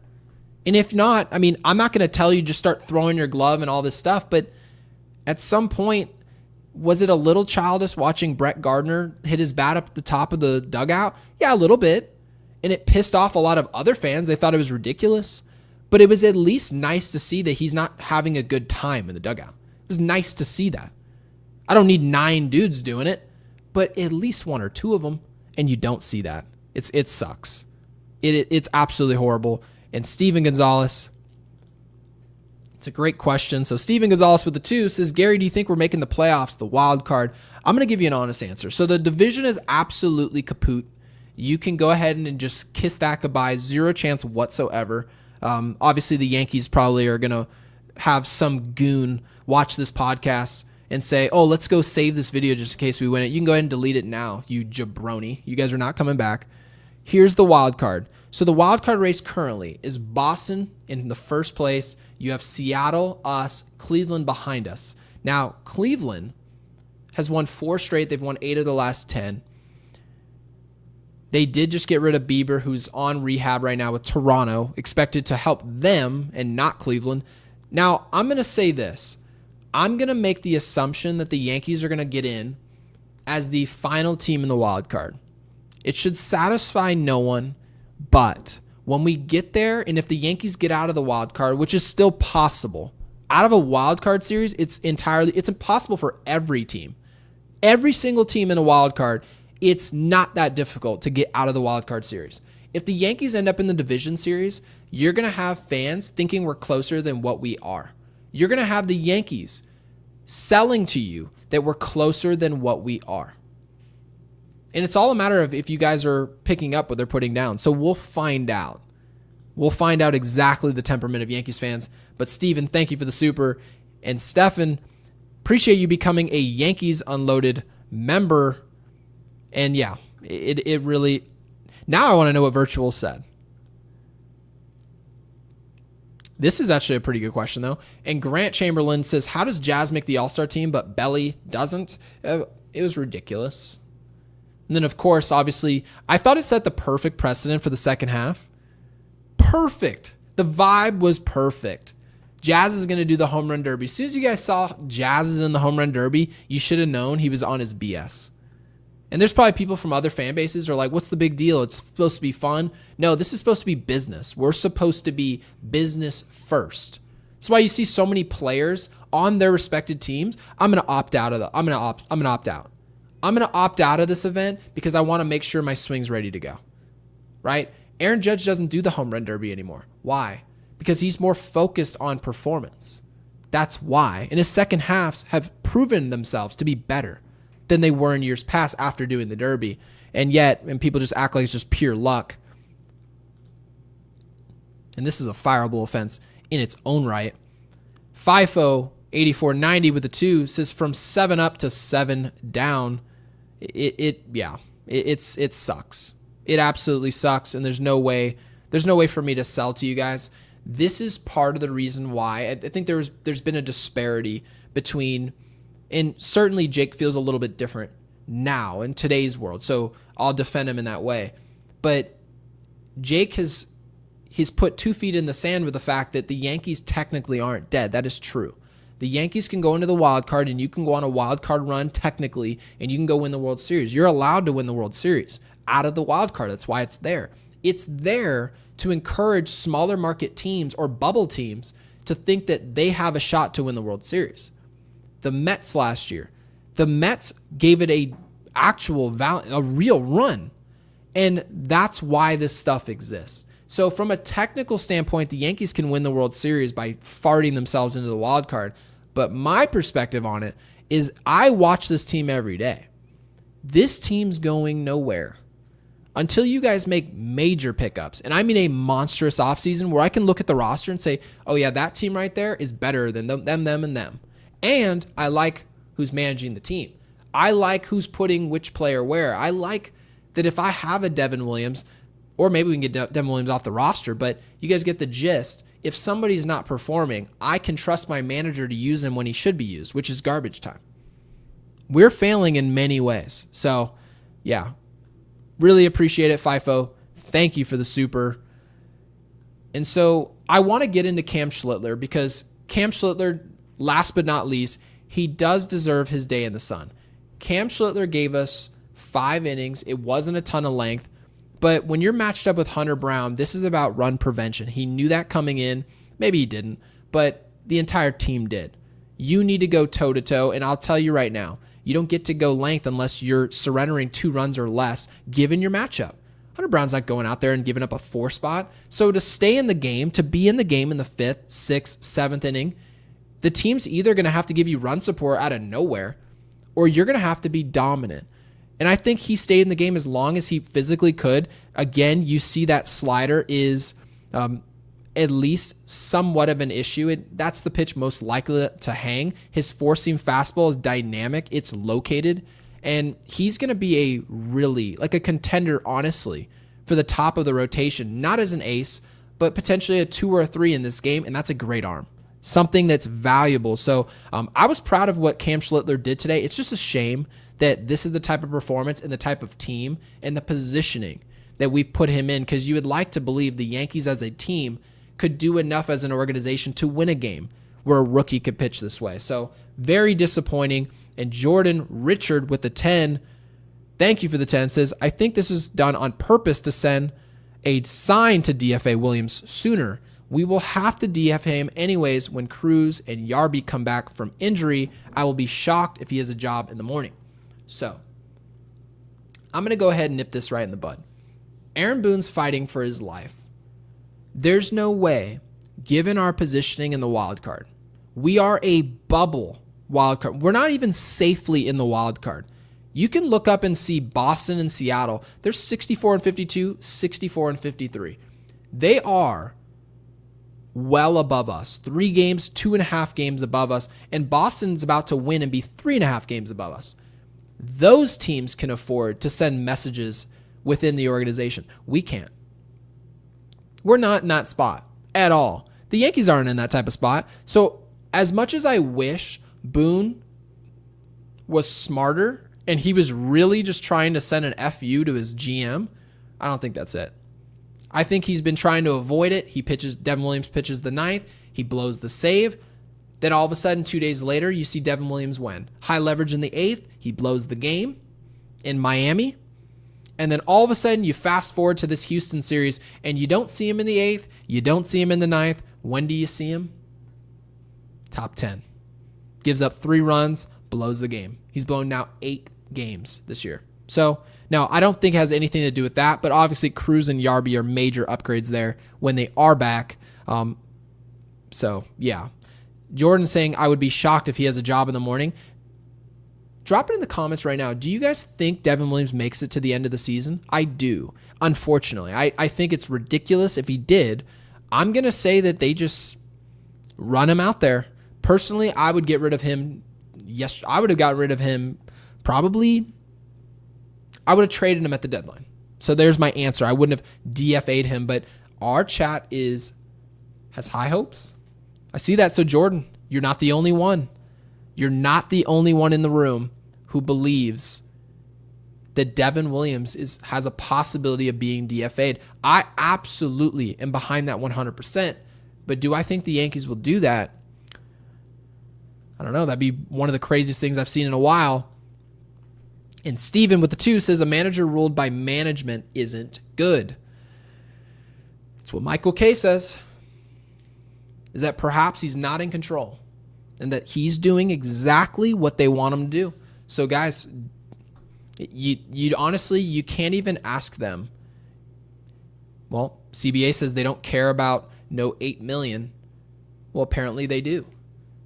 And if not, I mean, I'm not going to tell you just start throwing your glove and all this stuff, but at some point, was it a little childish watching Brett Gardner hit his bat up the top of the dugout? Yeah, a little bit. And it pissed off a lot of other fans. They thought it was ridiculous. But it was at least nice to see that he's not having a good time in the dugout. It was nice to see that. I don't need 9 dudes doing it, but at least 1 or 2 of them, and you don't see that. It sucks. It's absolutely horrible. And Steven Gonzalez, it's a great question. So Steven Gonzalez with the 2 says, Gary, do you think we're making the playoffs, the wild card? I'm going to give you an honest answer. So the division is absolutely kaput. You can go ahead and just kiss that goodbye. 0 chance whatsoever. Obviously, the Yankees probably are going to have some goon watch this podcast and say, oh, let's go save this video just in case we win it. You can go ahead and delete it now, you jabroni. You guys are not coming back. Here's the wild card. So the wild card race currently is Boston in the first place. You have Seattle, us, Cleveland behind us. Now, Cleveland has won 4 straight. They've won 8 of the last 10. They did just get rid of Bieber, who's on rehab right now with Toronto, expected to help them and not Cleveland. Now, I'm going to say this. I'm going to make the assumption that the Yankees are going to get in as the final team in the wild card. It should satisfy no one, but when we get there, and if the Yankees get out of the wild card, which is still possible, out of a wild card series, it's impossible for every team. Every single team in a wild card, it's not that difficult to get out of the wild card series. If the Yankees end up in the division series, you're going to have fans thinking we're closer than what we are. You're going to have the Yankees selling to you that we're closer than what we are. And it's all a matter of if you guys are picking up what they're putting down. So we'll find out. We'll find out exactly the temperament of Yankees fans. But Steven, thank you for the super. And Stefan, appreciate you becoming a Yankees Unloaded member. And yeah, it really... Now I want to know what Virtual said. This is actually a pretty good question, though. And Grant Chamberlain says, how does Jazz make the All-Star team, but Belly doesn't? It was ridiculous. And then, of course, obviously, I thought it set the perfect precedent for the second half. Perfect. The vibe was perfect. Jazz is going to do the home run derby. As soon as you guys saw Jazz is in the home run derby, you should have known he was on his BS. And there's probably people from other fan bases who are like, what's the big deal? It's supposed to be fun. No, this is supposed to be business. We're supposed to be business first. That's why you see so many players on their respected teams. I'm going to opt out of I'm going to opt out. I'm going to opt out of this event because I want to make sure my swing's ready to go. Right? Aaron Judge doesn't do the home run derby anymore. Why? Because he's more focused on performance. That's why. And his second halves have proven themselves to be better than they were in years past after doing the derby. And people just act like it's just pure luck. And this is a fireable offense in its own right. FIFO 8490 with the 2 says from 7 up to 7 down. It sucks. It absolutely sucks. And there's no way for me to sell to you guys. This is part of the reason why I think there's been a disparity between, and certainly Jake feels a little bit different now in today's world. So I'll defend him in that way. But Jake he's put 2 feet in the sand with the fact that the Yankees technically aren't dead. That is true. The Yankees can go into the wild card and you can go on a wild card run technically and you can go win the World Series. You're allowed to win the World Series out of the wild card. That's why it's there. It's there to encourage smaller market teams or bubble teams to think that they have a shot to win the World Series. The Mets last year, the Mets gave it a real run. And that's why this stuff exists. So from a technical standpoint, the Yankees can win the World Series by farting themselves into the wild card. But my perspective on it is I watch this team every day. This team's going nowhere until you guys make major pickups. And I mean a monstrous offseason where I can look at the roster and say, oh yeah, that team right there is better than them, and them. And I like who's managing the team. I like who's putting which player where. I like that if I have a Devin Williams, or maybe we can get Devin Williams off the roster, but you guys get the gist. If somebody's not performing, I can trust my manager to use him when he should be used, which is garbage time. We're failing in many ways. So, yeah, really appreciate it, FIFO. Thank you for the super. And so I want to get into Cam Schlitler because Cam Schlitler, last but not least, he does deserve his day in the sun. Cam Schlitler gave us 5 innings. It wasn't a ton of length. But when you're matched up with Hunter Brown, this is about run prevention. He knew that coming in. Maybe he didn't, but the entire team did. You need to go toe-to-toe, and I'll tell you right now, you don't get to go length unless you're surrendering 2 runs or less, given your matchup. Hunter Brown's not going out there and giving up a 4 spot. So to stay in the game, to be in the game in the 5th, 6th, 7th inning, the team's either going to have to give you run support out of nowhere, or you're going to have to be dominant. And I think he stayed in the game as long as he physically could. Again, you see that slider is at least somewhat of an issue. That's the pitch most likely to hang. His four-seam fastball is dynamic. It's located. And he's going to be a really, like a contender, honestly, for the top of the rotation. Not as an ace, but potentially a 2 or a 3 in this game. And that's a great arm. Something that's valuable. So I was proud of what Cam Schlitler did today. It's just a shame that this is the type of performance and the type of team and the positioning that we've put him in, because you would like to believe the Yankees as a team could do enough as an organization to win a game where a rookie could pitch this way. So very disappointing. And Jordan Richard with the 10, thank you for the 10, says, I think this is done on purpose to send a sign to DFA Williams sooner. We will have to DFA him anyways when Cruz and Yarby come back from injury. I will be shocked if he has a job in the morning. So I'm going to go ahead and nip this right in the bud. Aaron Boone's fighting for his life. There's no way, given our positioning in the wild card, we are a bubble wild card. We're not even safely in the wild card. You can look up and see Boston and Seattle. They're 64 and 52, 64 and 53. They are well above us. 3 games, 2.5 games above us. And Boston's about to win and be 3.5 games above us. Those teams can afford to send messages within the organization. We can't. We're not in that spot at all. The Yankees aren't in that type of spot. So as much as I wish Boone was smarter and he was really just trying to send an FU to his GM, I don't think that's it. I think he's been trying to avoid it. Devin Williams pitches the 9th. He blows the save. Then all of a sudden, 2 days later, you see Devin Williams win. High leverage in the 8th. He blows the game in Miami. And then all of a sudden, you fast forward to this Houston series, and you don't see him in the 8th. You don't see him in the 9th. When do you see him? Top 10. Gives up 3 runs, blows the game. He's blown now 8 games this year. So now I don't think it has anything to do with that, but obviously Cruz and Yarby are major upgrades there when they are back. So yeah. Jordan saying, I would be shocked if he has a job in the morning. Drop it in the comments right now. Do you guys think Devin Williams makes it to the end of the season? I do. Unfortunately, I think it's ridiculous if he did. I'm going to say that they just run him out there. Personally, I would get rid of him. Yes, I would have got rid of him probably. I would have traded him at the deadline. So there's my answer. I wouldn't have DFA'd him, but our chat has high hopes. I see that. So Jordan, you're not the only one. You're not the only one in the room who believes that Devin Williams has a possibility of being DFA'd. I absolutely am behind that 100%. But do I think the Yankees will do that? I don't know. That'd be one of the craziest things I've seen in a while. And Steven with the 2 says, a manager ruled by management isn't good. That's what Michael K says. Is that perhaps he's not in control and that he's doing exactly what they want him to do. So guys, you honestly, you can't even ask them. Well, CBA says they don't care about no $8 million. Well, apparently they do.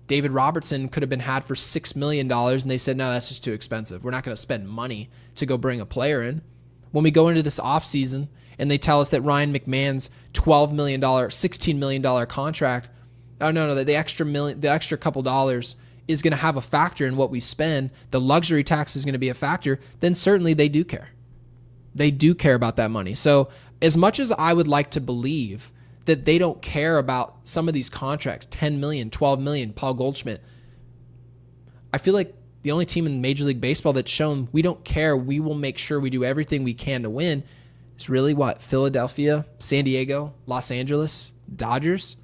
David Robertson could have been had for $6 million, and they said, no, that's just too expensive. We're not going to spend money to go bring a player in. When we go into this offseason and they tell us that Ryan McMahon's $12 million, $16 million contract, the extra couple dollars is going to have a factor in what we spend, the luxury tax is going to be a factor, then certainly they do care. They do care about that money. So as much as I would like to believe that they don't care about some of these contracts, 10 million, 12 million, Paul Goldschmidt, I feel like the only team in Major League Baseball that's shown we don't care, we will make sure we do everything we can to win, is really what? Philadelphia, San Diego, Los Angeles, Dodgers.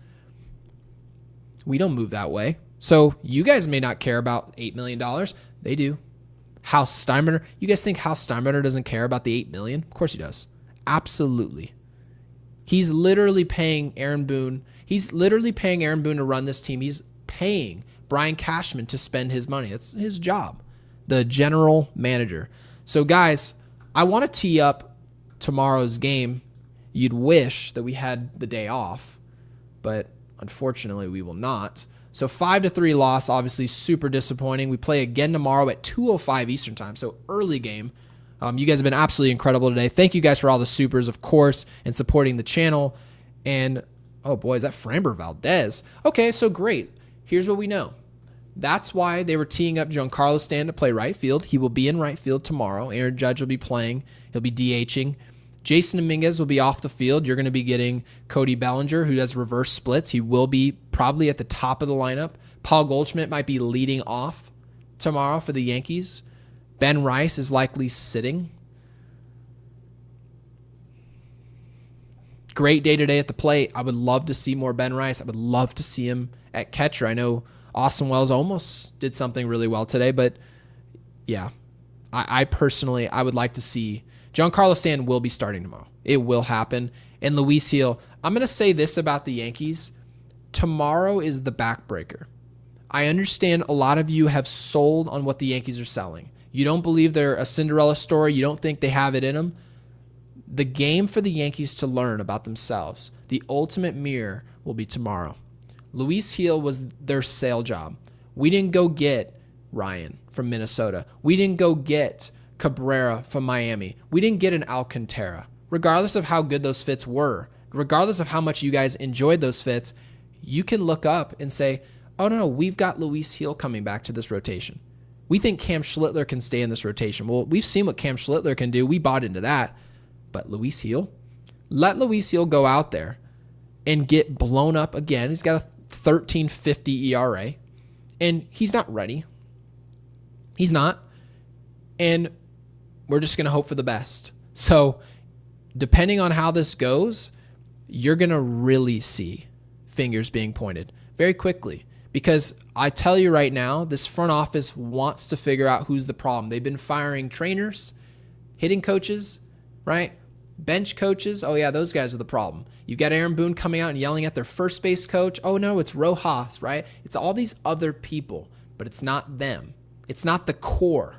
We don't move that way. So you guys may not care about $8 million. They do. Hal Steinbrenner. You guys think Hal Steinbrenner doesn't care about the $8 million? Of course he does. Absolutely. He's literally paying Aaron Boone. He's literally paying Aaron Boone to run this team. He's paying Brian Cashman to spend his money. That's his job. The general manager. So guys, I want to tee up tomorrow's game. You'd wish that we had the day off, but unfortunately we will not. So 5-3 loss, obviously super disappointing. We play again tomorrow at 2:05 Eastern time, so early game. You guys have been absolutely incredible today. Thank you guys for all the supers, of course, and supporting the channel. And, oh boy, is that Framber Valdez? Okay, so great. Here's what we know. That's why they were teeing up Giancarlo Stanton to play right field. He will be in right field tomorrow. Aaron Judge will be playing. He'll be DHing. Jason Dominguez will be off the field. You're going to be getting Cody Bellinger, who does reverse splits. He will be probably at the top of the lineup. Paul Goldschmidt might be leading off tomorrow for the Yankees. Ben Rice is likely sitting. Great day today at the plate. I would love to see more Ben Rice. I would love to see him at catcher. I know Austin Wells almost did something really well today, but yeah, I personally, I would like to see Giancarlo Stanton will be starting tomorrow. It will happen. And Luis Gil, I'm going to say this about the Yankees. Tomorrow is the backbreaker. I understand a lot of you have sold on what the Yankees are selling. You don't believe they're a Cinderella story. You don't think they have it in them. The game for the Yankees to learn about themselves, the ultimate mirror, will be tomorrow. Luis Gil was their sale job. We didn't go get Ryan from Minnesota. We didn't go get Cabrera from Miami. We didn't get an Alcantara. Regardless of how good those fits were, regardless of how much you guys enjoyed those fits, you can look up and say, oh no, we've got Luis Gil coming back to this rotation. We think Cam Schlitler can stay in this rotation. Well, we've seen what Cam Schlitler can do. We bought into that. But Luis Gil, let Luis Gil go out there and get blown up again. He's got a 13.50 ERA, and he's not ready. He's not. And we're just going to hope for the best. So depending on how this goes, you're going to really see fingers being pointed very quickly. Because I tell you right now, this front office wants to figure out who's the problem. They've been firing trainers, hitting coaches, right? Bench coaches. Oh, yeah, those guys are the problem. You got Aaron Boone coming out and yelling at their first base coach. Oh, no, it's Rojas, right? It's all these other people, but it's not them. It's not the core.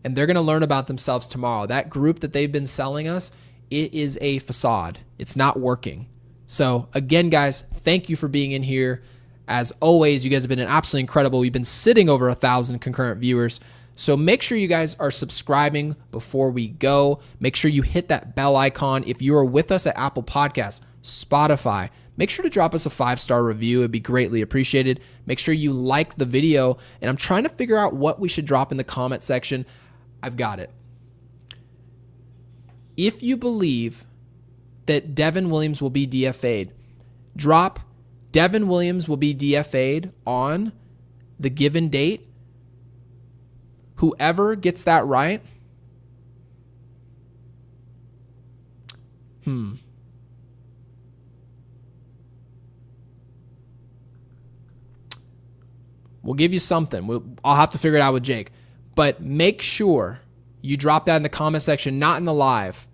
And they're going to learn about themselves tomorrow. That group that they've been selling us, it is a facade. It's not working. So, again, guys, thank you for being in here. As always, you guys have been absolutely incredible. We've been sitting over 1,000 concurrent viewers. So make sure you guys are subscribing before we go. Make sure you hit that bell icon. If you are with us at Apple Podcasts, Spotify, make sure to drop us a 5-star review. It'd be greatly appreciated. Make sure you like the video. And I'm trying to figure out what we should drop in the comment section. I've got it. If you believe that Devin Williams will be DFA'd, drop Devin Williams will be DFA'd on the given date. Whoever gets that right, we'll give you something. I'll have to figure it out with Jake. But make sure you drop that in the comment section, not in the live.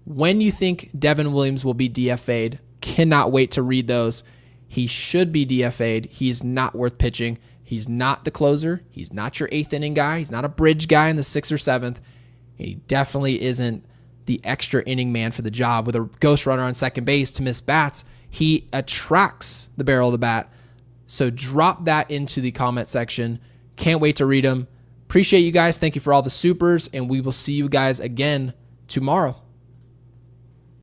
When you think Devin Williams will be DFA'd, cannot wait to read those. He should be DFA'd. He's not worth pitching. He's not the closer. He's not your 8th inning guy. He's not a bridge guy in the 6th or 7th. And he definitely isn't the extra inning man for the job with a ghost runner on second base to miss bats. He attracts the barrel of the bat. So drop that into the comment section. Can't wait to read them. Appreciate you guys. Thank you for all the supers, and we will see you guys again tomorrow.